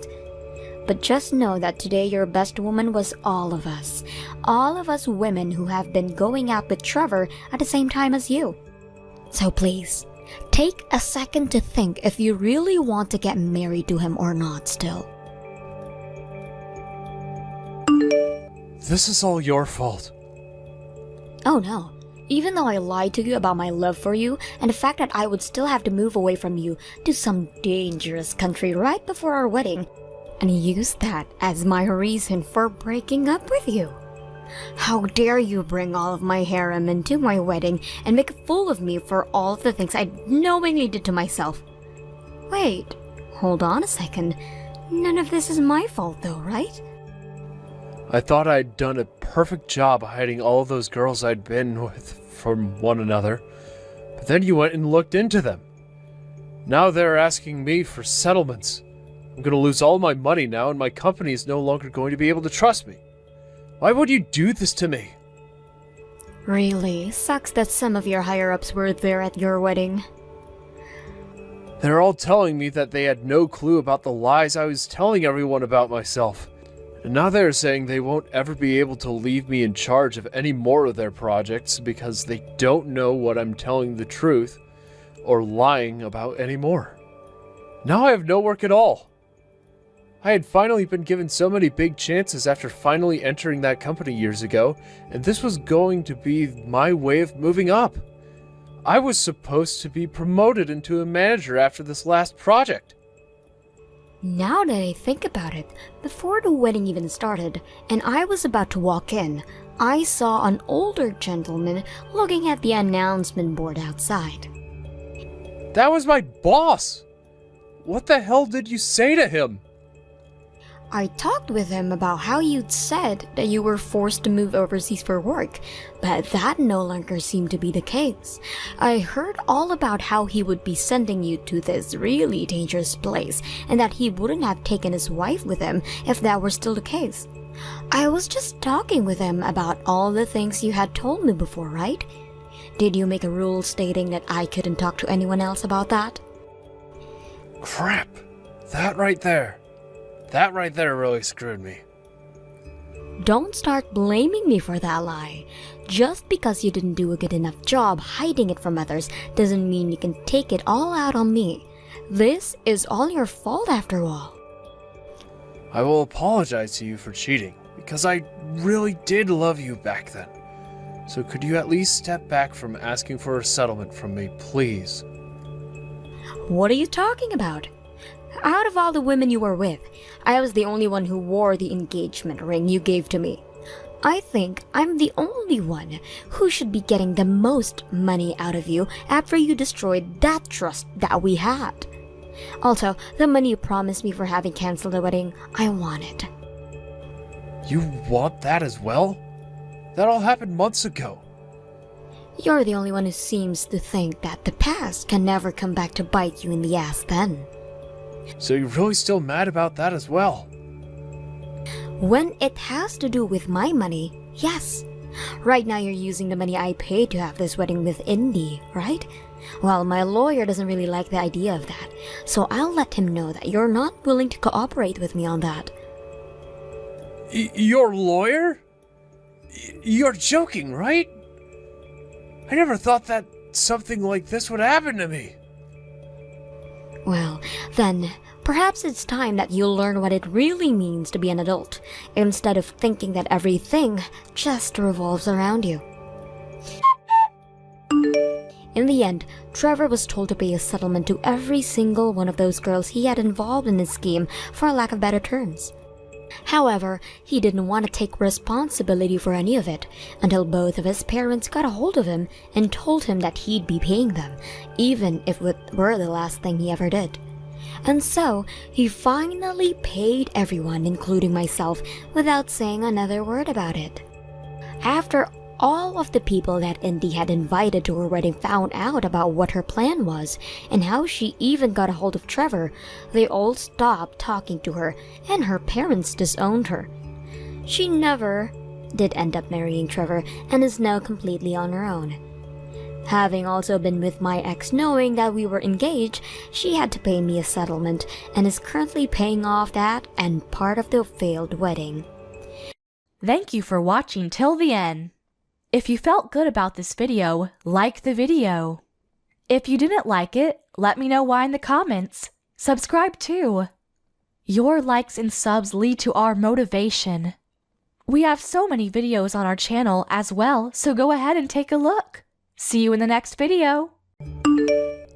But just know that today your best woman was all of us women who have been going out with Trevor at the same time as you. So please, take a second to think if you really want to get married to him or not still. This is all your fault. Oh no. Even though I lied to you about my love for you and the fact that I would still have to move away from you to some dangerous country right before our wedding, and use that as my reason for breaking up with you. How dare you bring all of my harem into my wedding and make a fool of me for all of the things I knowingly did to myself. Wait, hold on a second. None of this is my fault though, right? I thought I'd done a perfect job hiding all of those girls I'd been with from one another, but then you went and looked into them. Now they're asking me for settlements. I'm going to lose all my money now, and my company is no longer going to be able to trust me. Why would you do this to me? Really, sucks that some of your higher-ups were there at your wedding. They're all telling me that they had no clue about the lies I was telling everyone about myself. And now they're saying they won't ever be able to leave me in charge of any more of their projects because they don't know what I'm telling the truth or lying about anymore. Now I have no work at all. I had finally been given so many big chances after finally entering that company years ago, and this was going to be my way of moving up. I was supposed to be promoted into a manager after this last project. Now that I think about it, before the wedding even started, and I was about to walk in, I saw an older gentleman looking at the announcement board outside. That was my boss! What the hell did you say to him? I talked with him about how you'd said that you were forced to move overseas for work, but that no longer seemed to be the case. I heard all about how he would be sending you to this really dangerous place, and that he wouldn't have taken his wife with him if that were still the case. I was just talking with him about all the things you had told me before, right? Did you make a rule stating that I couldn't talk to anyone else about that? Crap! That right there really screwed me. Don't start blaming me for that lie. Just because you didn't do a good enough job hiding it from others doesn't mean you can take it all out on me. This is all your fault after all. I will apologize to you for cheating, because I really did love you back then. So could you at least step back from asking for a settlement from me, please? What are you talking about? Out of all the women you were with, I was the only one who wore the engagement ring you gave to me. I think I'm the only one who should be getting the most money out of you after you destroyed that trust that we had. Also, the money you promised me for having canceled the wedding, I want it. You want that as well? That all happened months ago. You're the only one who seems to think that the past can never come back to bite you in the ass then. So you're really still mad about that as well? When it has to do with my money, yes. Right now you're using the money I paid to have this wedding with Indy, right? Well, my lawyer doesn't really like the idea of that, so I'll let him know that you're not willing to cooperate with me on that. Your lawyer? You're joking, right? I never thought that something like this would happen to me. Well, then, perhaps it's time that you learn what it really means to be an adult, instead of thinking that everything just revolves around you. In the end, Trevor was told to pay a settlement to every single one of those girls he had involved in his scheme, for lack of better terms. However, he didn't want to take responsibility for any of it until both of his parents got a hold of him and told him that he'd be paying them, even if it were the last thing he ever did. And so, he finally paid everyone, including myself, without saying another word about it. After all of the people that Indy had invited to her wedding found out about what her plan was and how she even got a hold of Trevor, they all stopped talking to her and her parents disowned her. She never did end up marrying Trevor and is now completely on her own. Having also been with my ex knowing that we were engaged, she had to pay me a settlement and is currently paying off that and part of the failed wedding. Thank you for watching till the end. If you felt good about this video, like the video. If you didn't like it, let me know why in the comments. Subscribe too. Your likes and subs lead to our motivation. We have so many videos on our channel as well, so go ahead and take a look. See you in the next video.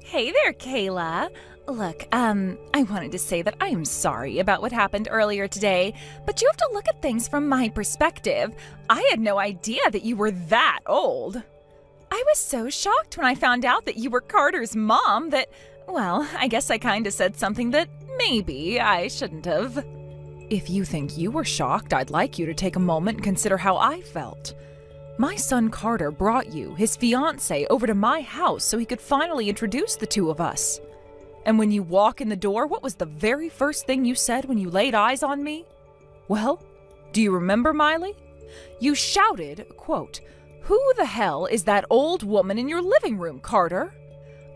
Hey there, Kayla. Look, I wanted to say that I am sorry about what happened earlier today, but you have to look at things from my perspective. I had no idea that you were that old. I was so shocked when I found out that you were Carter's mom that, well, I guess I kinda said something that maybe I shouldn't have. If you think you were shocked, I'd like you to take a moment and consider how I felt. My son Carter brought you, his fiancé, over to my house so he could finally introduce the two of us. And when you walk in the door, what was the very first thing you said when you laid eyes on me? Well, do you remember, Miley? You shouted, quote, "Who the hell is that old woman in your living room, Carter?"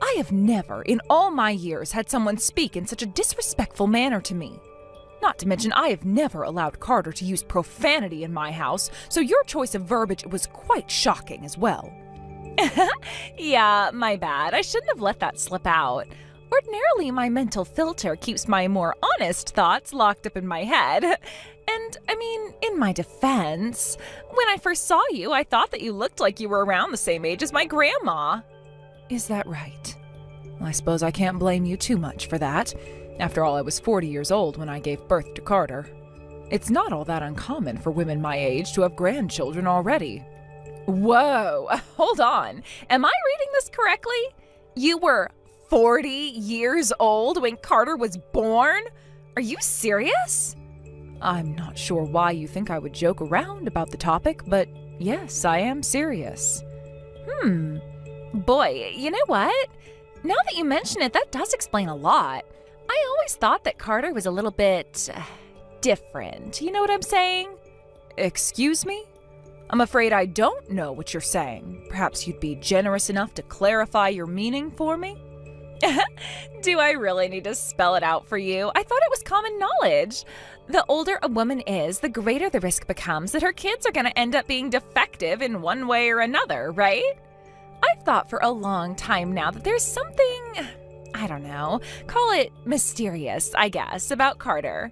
I have never, in all my years, had someone speak in such a disrespectful manner to me. Not to mention, I have never allowed Carter to use profanity in my house, so your choice of verbiage was quite shocking as well. Yeah, my bad. I shouldn't have let that slip out. Ordinarily, my mental filter keeps my more honest thoughts locked up in my head. And, I mean, in my defense, when I first saw you, I thought that you looked like you were around the same age as my grandma. Is that right? I suppose I can't blame you too much for that. After all, I was 40 years old when I gave birth to Carter. It's not all that uncommon for women my age to have grandchildren already. Whoa, hold on. Am I reading this correctly? You were 40 years old when Carter was born? Are you serious? I'm not sure why you think I would joke around about the topic, but yes, I am serious. Boy, you know what? Now that you mention it, that does explain a lot. I always thought that Carter was a little bit different. You know what I'm saying? Excuse me? I'm afraid I don't know what you're saying. Perhaps you'd be generous enough to clarify your meaning for me? Do I really need to spell it out for you? I thought it was common knowledge. The older a woman is, the greater the risk becomes that her kids are going to end up being defective in one way or another, right? I've thought for a long time now that there's something, I don't know, call it mysterious, I guess, about Carter.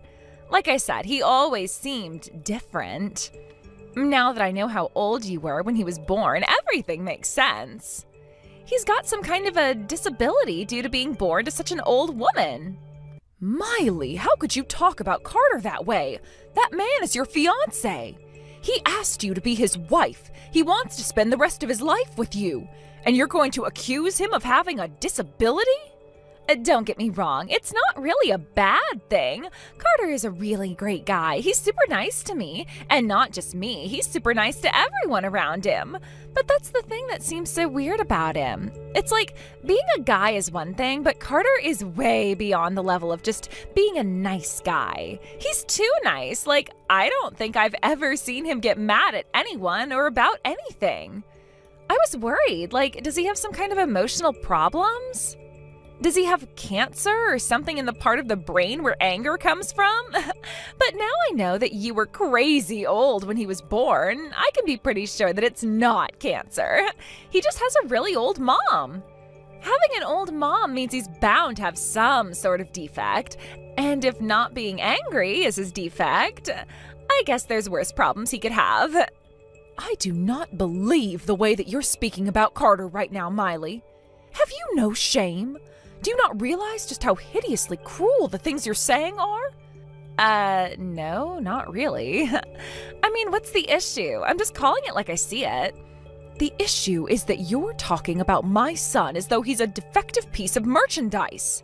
Like I said, he always seemed different. Now that I know how old you were when he was born, everything makes sense. He's got some kind of a disability due to being born to such an old woman. Miley, how could you talk about Carter that way? That man is your fiancé. He asked you to be his wife. He wants to spend the rest of his life with you. And you're going to accuse him of having a disability? Don't get me wrong, it's not really a bad thing. Carter is a really great guy. He's super nice to me. And not just me, he's super nice to everyone around him. But that's the thing that seems so weird about him. It's like, being a guy is one thing, but Carter is way beyond the level of just being a nice guy. He's too nice. Like, I don't think I've ever seen him get mad at anyone or about anything. I was worried, like, does he have some kind of emotional problems? Does he have cancer or something in the part of the brain where anger comes from? But now I know that you were crazy old when he was born. I can be pretty sure that it's not cancer. He just has a really old mom. Having an old mom means he's bound to have some sort of defect. And if not being angry is his defect, I guess there's worse problems he could have. I do not believe the way that you're speaking about Carter right now, Miley. Have you no shame? Do you not realize just how hideously cruel the things you're saying are? No, not really. I mean, what's the issue? I'm just calling it like I see it. The issue is that you're talking about my son as though he's a defective piece of merchandise.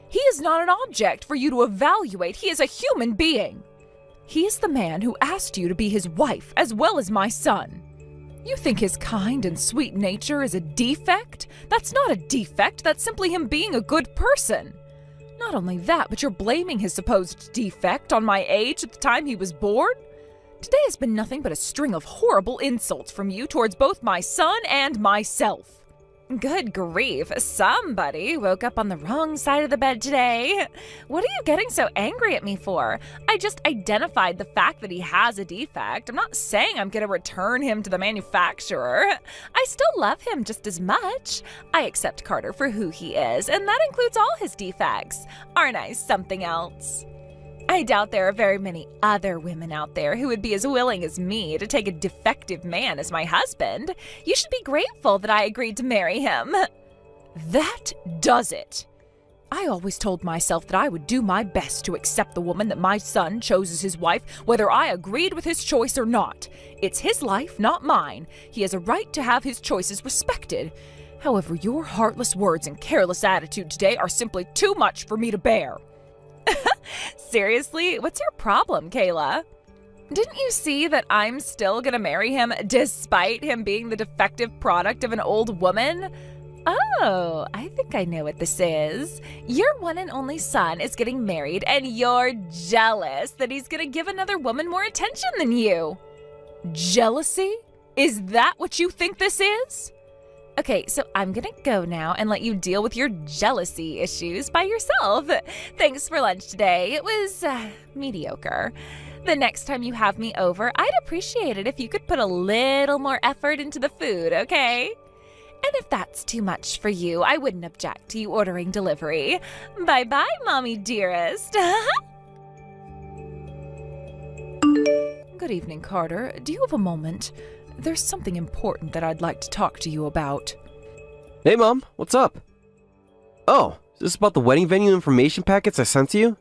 He is not an object for you to evaluate. He is a human being. He is the man who asked you to be his wife as well as my son. You think his kind and sweet nature is a defect? That's not a defect, that's simply him being a good person. Not only that, but you're blaming his supposed defect on my age at the time he was born? Today has been nothing but a string of horrible insults from you towards both my son and myself. Good grief, somebody woke up on the wrong side of the bed today. What are you getting so angry at me for? I just identified the fact that he has a defect. I'm not saying I'm going to return him to the manufacturer. I still love him just as much. I accept Carter for who he is, and that includes all his defects. Aren't I something else? I doubt there are very many other women out there who would be as willing as me to take a defective man as my husband. You should be grateful that I agreed to marry him. That does it. I always told myself that I would do my best to accept the woman that my son chose as his wife, whether I agreed with his choice or not. It's his life, not mine. He has a right to have his choices respected. However, your heartless words and careless attitude today are simply too much for me to bear. Seriously? What's your problem, Kayla? Didn't you see that I'm still gonna marry him despite him being the defective product of an old woman? Oh, I think I know what this is. Your one and only son is getting married and you're jealous that he's gonna give another woman more attention than you. Jealousy? Is that what you think this is? Okay, so I'm gonna go now and let you deal with your jealousy issues by yourself. Thanks for lunch today. It was mediocre. The next time you have me over, I'd appreciate it if you could put a little more effort into the food, okay? And if that's too much for you, I wouldn't object to you ordering delivery. Bye-bye, mommy dearest. Good evening, Carter. Do you have a moment? There's something important that I'd like to talk to you about. Hey, Mom, what's up? Oh, is this about the wedding venue information packets I sent to you?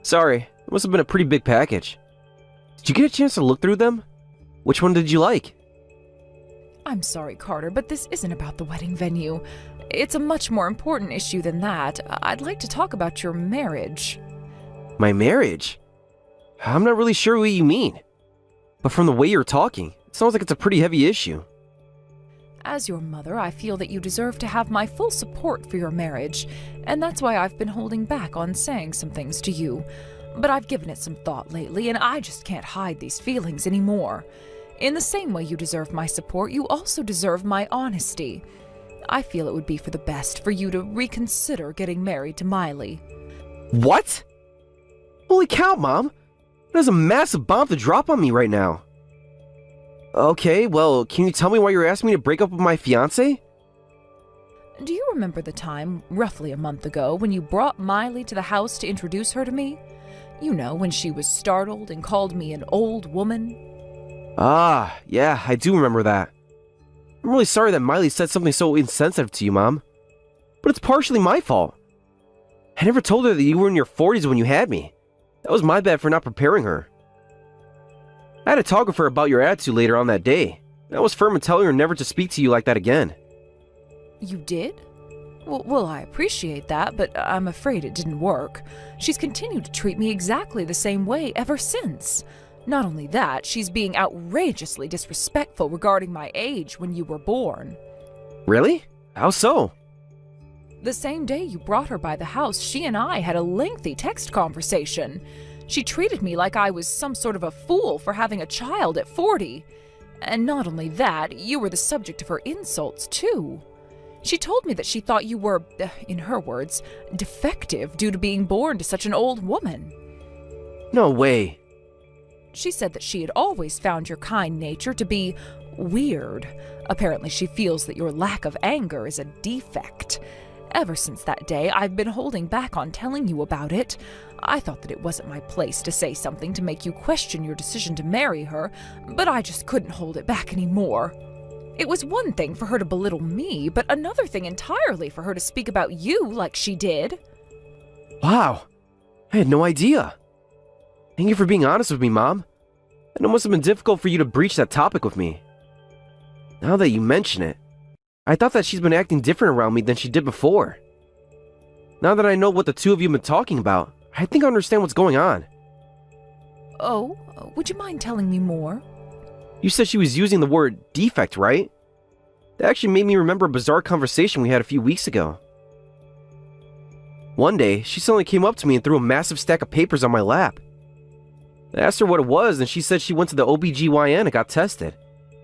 Sorry, it must have been a pretty big package. Did you get a chance to look through them? Which one did you like? I'm sorry, Carter, but this isn't about the wedding venue. It's a much more important issue than that. I'd like to talk about your marriage. My marriage? I'm not really sure what you mean. But from the way you're talking, it sounds like it's a pretty heavy issue. As your mother, I feel that you deserve to have my full support for your marriage, and that's why I've been holding back on saying some things to you. But I've given it some thought lately, and I just can't hide these feelings anymore. In the same way you deserve my support, you also deserve my honesty. I feel it would be for the best for you to reconsider getting married to Miley. What? Holy cow, Mom! There's a massive bomb to drop on me right now. Okay, well, can you tell me why you're asking me to break up with my fiancé? Do you remember the time, roughly a month ago, when you brought Miley to the house to introduce her to me? You know, when she was startled and called me an old woman? Ah, yeah, I do remember that. I'm really sorry that Miley said something so insensitive to you, Mom. But it's partially my fault. I never told her that you were in your 40s when you had me. That was my bad for not preparing her. I had to talk with her about your attitude later on that day. I was firm in telling her never to speak to you like that again. You did? Well, I appreciate that, but I'm afraid it didn't work. She's continued to treat me exactly the same way ever since. Not only that, she's being outrageously disrespectful regarding my age when you were born. Really? How so? The same day you brought her by the house, she and I had a lengthy text conversation. She treated me like I was some sort of a fool for having a child at 40. And not only that, you were the subject of her insults, too. She told me that she thought you were, in her words, defective due to being born to such an old woman. No way. She said that she had always found your kind nature to be weird. Apparently she feels that your lack of anger is a defect. Ever since that day, I've been holding back on telling you about it. I thought that it wasn't my place to say something to make you question your decision to marry her, but I just couldn't hold it back anymore. It was one thing for her to belittle me, but another thing entirely for her to speak about you like she did. Wow. I had no idea. Thank you for being honest with me, Mom. And it must have been difficult for you to breach that topic with me. Now that you mention it, I thought that she's been acting different around me than she did before. Now that I know what the two of you have been talking about, I think I understand what's going on. Oh, would you mind telling me more? You said she was using the word defect, right? That actually made me remember a bizarre conversation we had a few weeks ago. One day, she suddenly came up to me and threw a massive stack of papers on my lap. I asked her what it was, and she said she went to the OBGYN and got tested,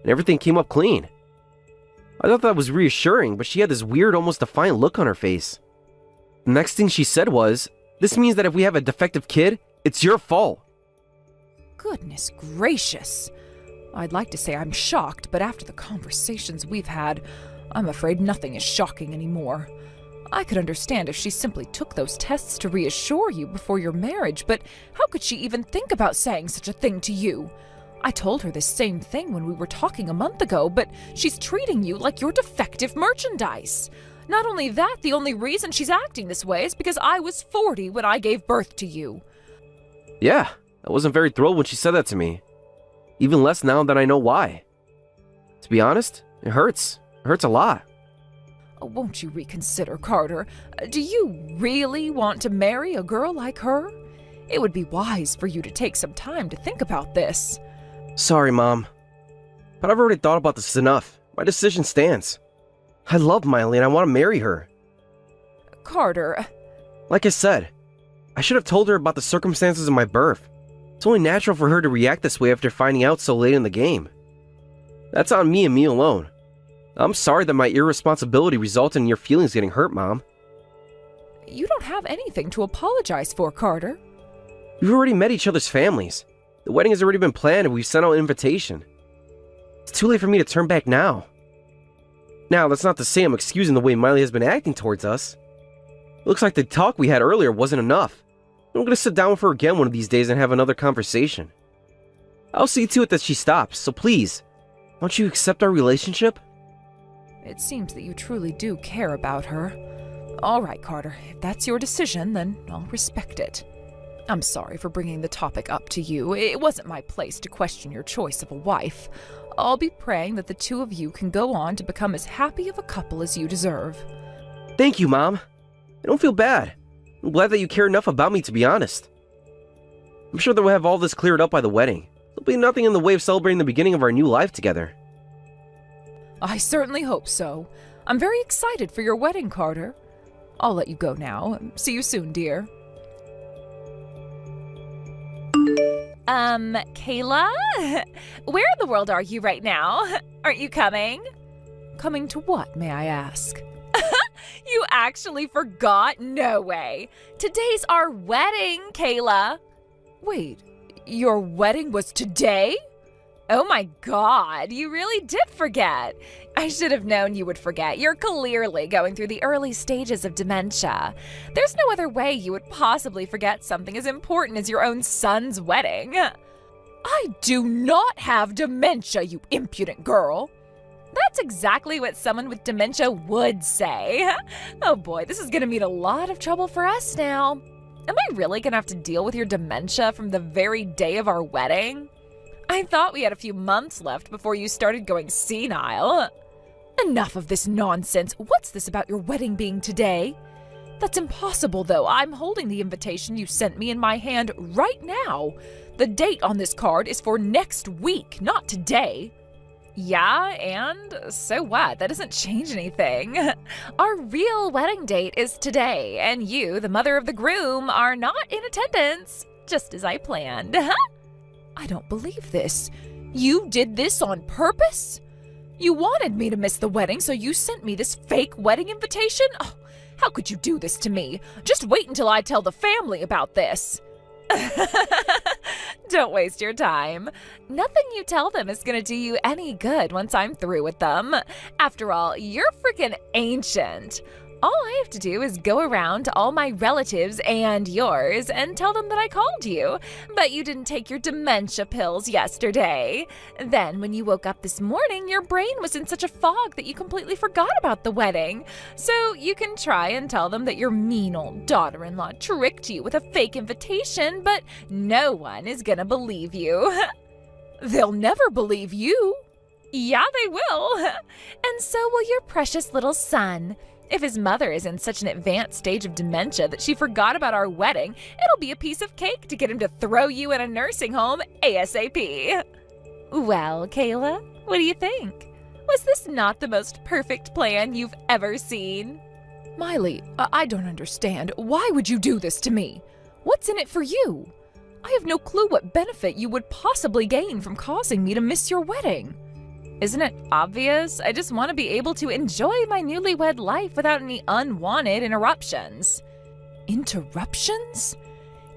and everything came up clean. I thought that was reassuring, but she had this weird, almost defiant look on her face. The next thing she said was, "This means that if we have a defective kid, it's your fault." Goodness gracious. I'd like to say I'm shocked, but after the conversations we've had, I'm afraid nothing is shocking anymore. I could understand if she simply took those tests to reassure you before your marriage, but how could she even think about saying such a thing to you? I told her this same thing when we were talking a month ago, but she's treating you like you're defective merchandise. Not only that, the only reason she's acting this way is because I was 40 when I gave birth to you. Yeah, I wasn't very thrilled when she said that to me. Even less now that I know why. To be honest, it hurts. It hurts a lot. Won't you reconsider, Carter? Do you really want to marry a girl like her? It would be wise for you to take some time to think about this. Sorry, Mom. But I've already thought about this enough. My decision stands. I love Miley and I want to marry her. Carter... Like I said, I should have told her about the circumstances of my birth. It's only natural for her to react this way after finding out so late in the game. That's on me and me alone. I'm sorry that my irresponsibility resulted in your feelings getting hurt, Mom. You don't have anything to apologize for, Carter. We've already met each other's families. The wedding has already been planned and we've sent out an invitation. It's too late for me to turn back now. Now, that's not to say I'm excusing the way Miley has been acting towards us. It looks like the talk we had earlier wasn't enough. I'm gonna sit down with her again one of these days and have another conversation. I'll see to it that she stops, so please, won't you accept our relationship? It seems that you truly do care about her. All right, Carter, if that's your decision, then I'll respect it. I'm sorry for bringing the topic up to you. It wasn't my place to question your choice of a wife. I'll be praying that the two of you can go on to become as happy of a couple as you deserve. Thank you, Mom. I don't feel bad. I'm glad that you care enough about me to be honest. I'm sure that we'll have all this cleared up by the wedding. There'll be nothing in the way of celebrating the beginning of our new life together. I certainly hope so. I'm very excited for your wedding, Carter. I'll let you go now. See you soon, dear. Kayla? Where in the world are you right now? Aren't you coming? Coming to what, may I ask? You actually forgot? No way. Today's our wedding, Kayla. Wait, your wedding was today? Oh my God, you really did forget. I should have known you would forget. You're clearly going through the early stages of dementia. There's no other way you would possibly forget something as important as your own son's wedding. I do not have dementia, you impudent girl. That's exactly what someone with dementia would say. Oh boy, this is gonna mean a lot of trouble for us now. Am I really gonna have to deal with your dementia from the very day of our wedding? I thought we had a few months left before you started going senile. Enough of this nonsense. What's this about your wedding being today? That's impossible, though. I'm holding the invitation you sent me in my hand right now. The date on this card is for next week, not today. Yeah, and so what? That doesn't change anything. Our real wedding date is today, and you, the mother of the groom, are not in attendance, just as I planned. I don't believe this. You did this on purpose? You wanted me to miss the wedding, so you sent me this fake wedding invitation? Oh, how could you do this to me? Just wait until I tell the family about this. Don't waste your time. Nothing you tell them is gonna do you any good once I'm through with them. After all, you're freaking ancient. All I have to do is go around to all my relatives and yours and tell them that I called you, but you didn't take your dementia pills yesterday. Then when you woke up this morning, your brain was in such a fog that you completely forgot about the wedding. So you can try and tell them that your mean old daughter-in-law tricked you with a fake invitation, but no one is gonna believe you. They'll never believe you. Yeah, they will. And so will your precious little son. If his mother is in such an advanced stage of dementia that she forgot about our wedding, it'll be a piece of cake to get him to throw you in a nursing home ASAP. Well, Kayla, what do you think? Was this not the most perfect plan you've ever seen? Miley, I don't understand. Why would you do this to me? What's in it for you? I have no clue what benefit you would possibly gain from causing me to miss your wedding. Isn't it obvious? I just want to be able to enjoy my newlywed life without any unwanted interruptions. Interruptions?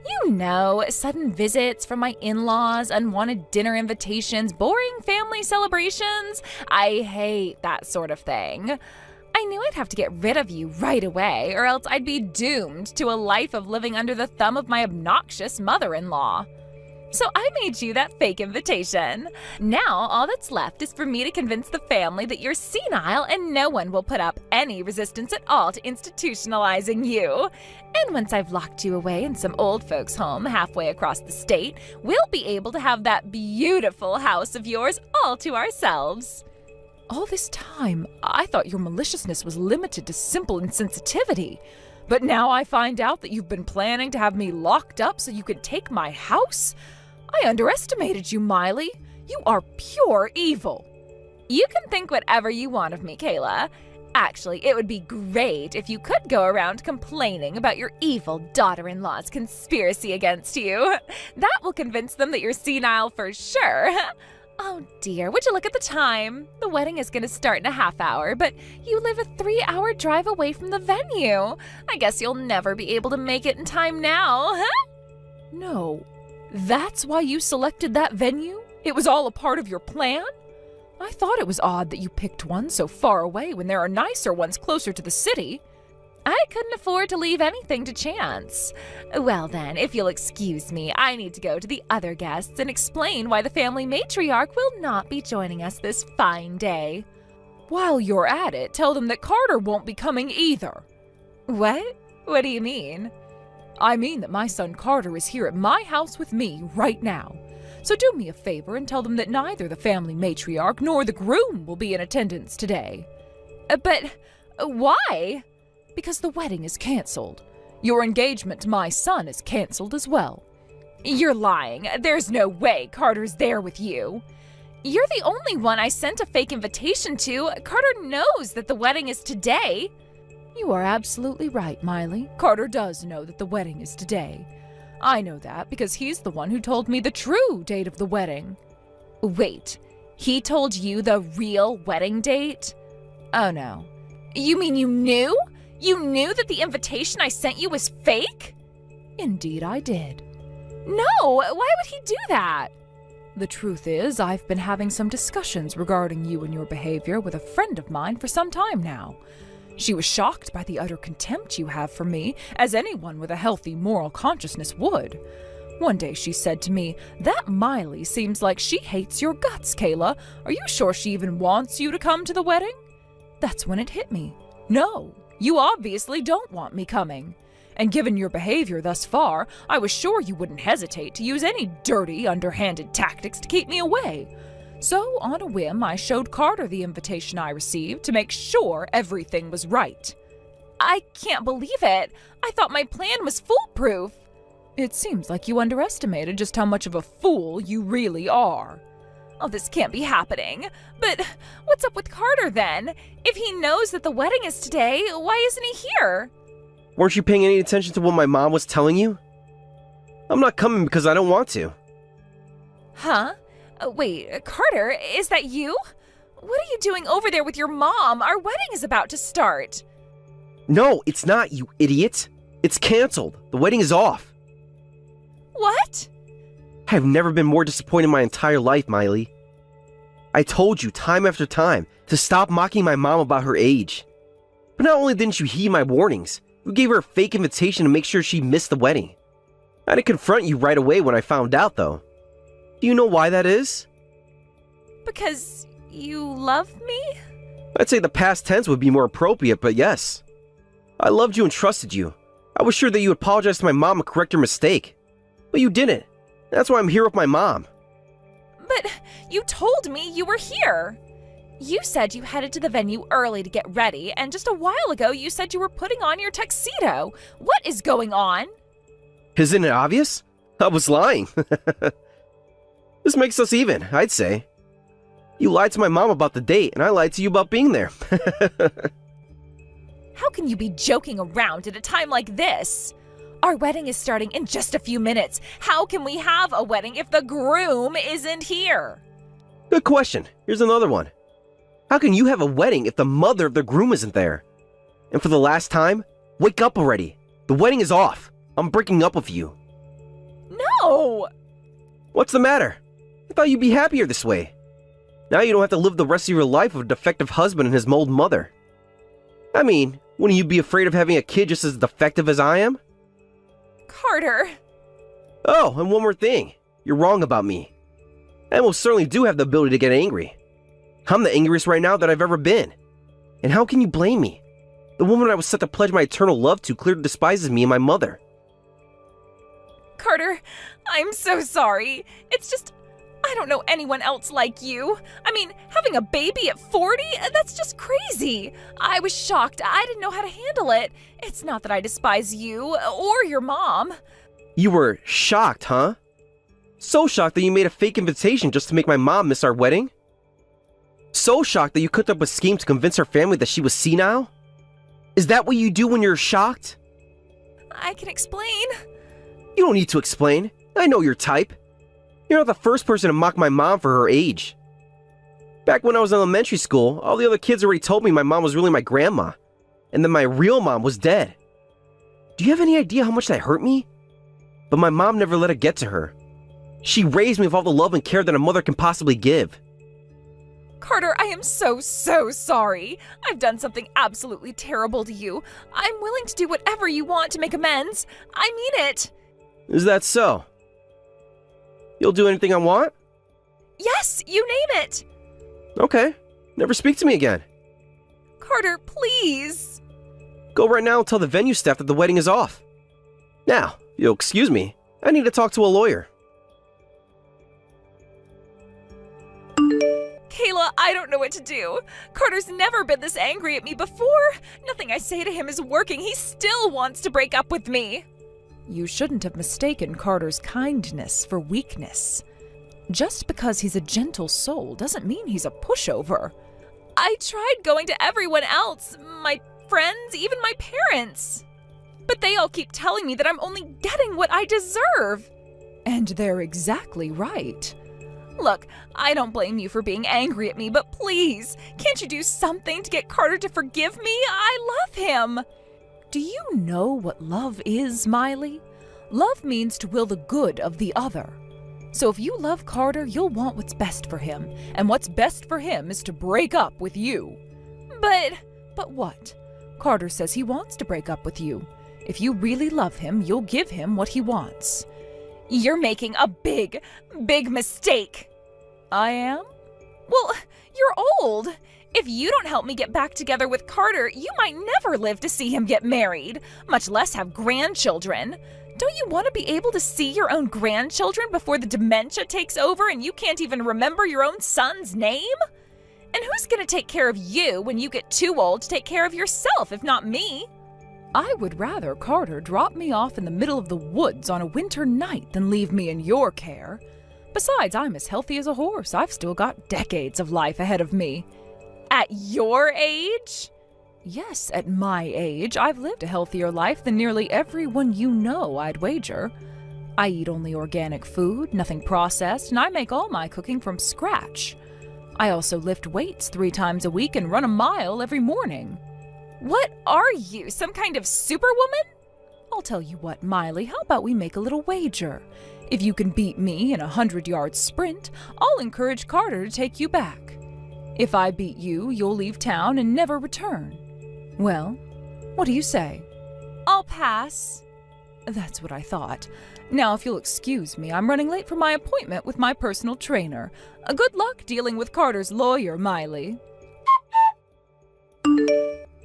You know, sudden visits from my in-laws, unwanted dinner invitations, boring family celebrations. I hate that sort of thing. I knew I'd have to get rid of you right away, or else I'd be doomed to a life of living under the thumb of my obnoxious mother-in-law. So I made you that fake invitation. Now all that's left is for me to convince the family that you're senile and no one will put up any resistance at all to institutionalizing you. And once I've locked you away in some old folks' home halfway across the state, we'll be able to have that beautiful house of yours all to ourselves. All this time, I thought your maliciousness was limited to simple insensitivity. But now I find out that you've been planning to have me locked up so you could take my house? I underestimated you, Miley. You are pure evil. You can think whatever you want of me, Kayla. Actually, it would be great if you could go around complaining about your evil daughter-in-law's conspiracy against you. That will convince them that you're senile for sure. Oh dear, would you look at the time? The wedding is going to start in a half hour, but you live a 3-hour drive away from the venue. I guess you'll never be able to make it in time now, huh? No. That's why you selected that venue? It was all a part of your plan? I thought it was odd that you picked one so far away when there are nicer ones closer to the city. I couldn't afford to leave anything to chance. Well then, if you'll excuse me, I need to go to the other guests and explain why the family matriarch will not be joining us this fine day. While you're at it, tell them that Carter won't be coming either. What? What do you mean? I mean that my son Carter is here at my house with me right now. So do me a favor and tell them that neither the family matriarch nor the groom will be in attendance today. But why? Because the wedding is canceled. Your engagement to my son is canceled as well. You're lying. There's no way Carter's there with you. You're the only one I sent a fake invitation to. Carter knows that the wedding is today. You are absolutely right, Miley. Carter does know that the wedding is today. I know that because he's the one who told me the true date of the wedding. Wait, he told you the real wedding date? Oh no. You mean you knew? You knew that the invitation I sent you was fake? Indeed I did. No, why would he do that? The truth is, I've been having some discussions regarding you and your behavior with a friend of mine for some time now. She was shocked by the utter contempt you have for me, as anyone with a healthy moral consciousness would. One day she said to me, "That Miley seems like she hates your guts, Kayla. Are you sure she even wants you to come to the wedding?" That's when it hit me. No, you obviously don't want me coming. And given your behavior thus far, I was sure you wouldn't hesitate to use any dirty, underhanded tactics to keep me away. So, on a whim, I showed Carter the invitation I received to make sure everything was right. I can't believe it. I thought my plan was foolproof. It seems like you underestimated just how much of a fool you really are. Oh, this can't be happening. But what's up with Carter then? If he knows that the wedding is today, why isn't he here? Weren't you paying any attention to what my mom was telling you? I'm not coming because I don't want to. Huh? Wait, Carter, is that you? What are you doing over there with your mom? Our wedding is about to start. No, it's not, you idiot. It's canceled. The wedding is off. What? I've never been more disappointed in my entire life, Miley. I told you time after time to stop mocking my mom about her age. But not only didn't you heed my warnings, you gave her a fake invitation to make sure she missed the wedding. I didn't confront you right away when I found out, though. Do you know why that is? Because you love me? I'd say the past tense would be more appropriate, but yes. I loved you and trusted you. I was sure that you would apologize to my mom and correct your mistake. But you didn't. That's why I'm here with my mom. But you told me you were here. You said you headed to the venue early to get ready, and just a while ago you said you were putting on your tuxedo. What is going on? Isn't it obvious? I was lying. This makes us even, I'd say. You lied to my mom about the date, and I lied to you about being there. How can you be joking around at a time like this? Our wedding is starting in just a few minutes. How can we have a wedding if the groom isn't here? Good question. Here's another one. How can you have a wedding if the mother of the groom isn't there? And for the last time, wake up already. The wedding is off. I'm breaking up with you. No! What's the matter? I thought you'd be happier this way. Now you don't have to live the rest of your life with a defective husband and his mold mother. I mean, wouldn't you be afraid of having a kid just as defective as I am? Carter. Oh, and one more thing. You're wrong about me. I most certainly do have the ability to get angry. I'm the angriest right now that I've ever been. And how can you blame me? The woman I was set to pledge my eternal love to clearly despises me and my mother. Carter, I'm so sorry. It's just, I don't know anyone else like you. I mean, having a baby at 40? That's just crazy. I was shocked. I didn't know how to handle it. It's not that I despise you or your mom. You were shocked, huh? So shocked that you made a fake invitation just to make my mom miss our wedding? So shocked that you cooked up a scheme to convince her family that she was senile? Is that what you do when you're shocked? I can explain. You don't need to explain. I know your type. You're not the first person to mock my mom for her age. Back when I was in elementary school, all the other kids already told me my mom was really my grandma, and that my real mom was dead. Do you have any idea how much that hurt me? But my mom never let it get to her. She raised me with all the love and care that a mother can possibly give. Carter, I am so sorry. I've done something absolutely terrible to you. I'm willing to do whatever you want to make amends. I mean it. Is that so? You'll do anything I want? Yes, you name it. Okay. Never speak to me again. Carter, please. Go right now and tell the venue staff that the wedding is off. Now, if you'll excuse me, I need to talk to a lawyer. Kayla, I don't know what to do. Carter's never been this angry at me before. Nothing I say to him is working. He still wants to break up with me. You shouldn't have mistaken Carter's kindness for weakness. Just because he's a gentle soul doesn't mean he's a pushover. I tried going to everyone else, my friends, even my parents. But they all keep telling me that I'm only getting what I deserve. And they're exactly right. Look, I don't blame you for being angry at me, but please, can't you do something to get Carter to forgive me? I love him. Do you know what love is, Miley? Love means to will the good of the other. So if you love Carter, you'll want what's best for him, and what's best for him is to break up with you. But what? Carter says he wants to break up with you. If you really love him, you'll give him what he wants. You're making a big mistake. I am? Well, you're old. If you don't help me get back together with Carter, you might never live to see him get married, much less have grandchildren. Don't you want to be able to see your own grandchildren before the dementia takes over and you can't even remember your own son's name? And who's going to take care of you when you get too old to take care of yourself, if not me? I would rather Carter drop me off in the middle of the woods on a winter night than leave me in your care. Besides, I'm as healthy as a horse. I've still got decades of life ahead of me. At your age? Yes, at my age, I've lived a healthier life than nearly everyone you know, I'd wager. I eat only organic food, nothing processed, and I make all my cooking from scratch. I also lift weights 3 times a week and run a mile every morning. What are you, some kind of superwoman? I'll tell you what, Miley, how about we make a little wager? If you can beat me in a 100-yard sprint, I'll encourage Carter to take you back. If I beat you, you'll leave town and never return. Well, what do you say? I'll pass. That's what I thought. Now, if you'll excuse me, I'm running late for my appointment with my personal trainer. Good luck dealing with Carter's lawyer, Miley.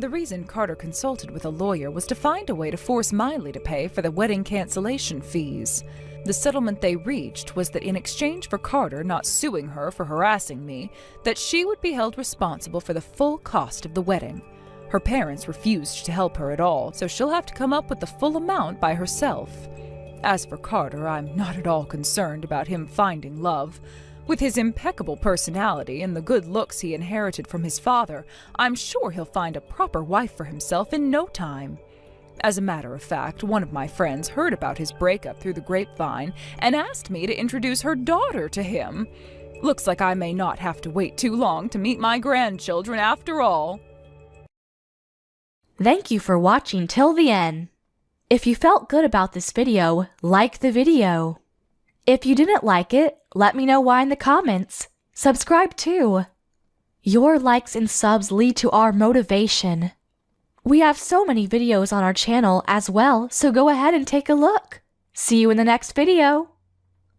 The reason Carter consulted with a lawyer was to find a way to force Miley to pay for the wedding cancellation fees. The settlement they reached was that in exchange for Carter not suing her for harassing me, that she would be held responsible for the full cost of the wedding. Her parents refused to help her at all, so she'll have to come up with the full amount by herself. As for Carter, I'm not at all concerned about him finding love. With his impeccable personality and the good looks he inherited from his father, I'm sure he'll find a proper wife for himself in no time. As a matter of fact, one of my friends heard about his breakup through the grapevine and asked me to introduce her daughter to him. Looks like I may not have to wait too long to meet my grandchildren after all. Thank you for watching till the end. If you felt good about this video, like the video. If you didn't like it, let me know why in the comments. Subscribe too. Your likes and subs lead to our motivation. We have so many videos on our channel as well, so go ahead and take a look. See you in the next video.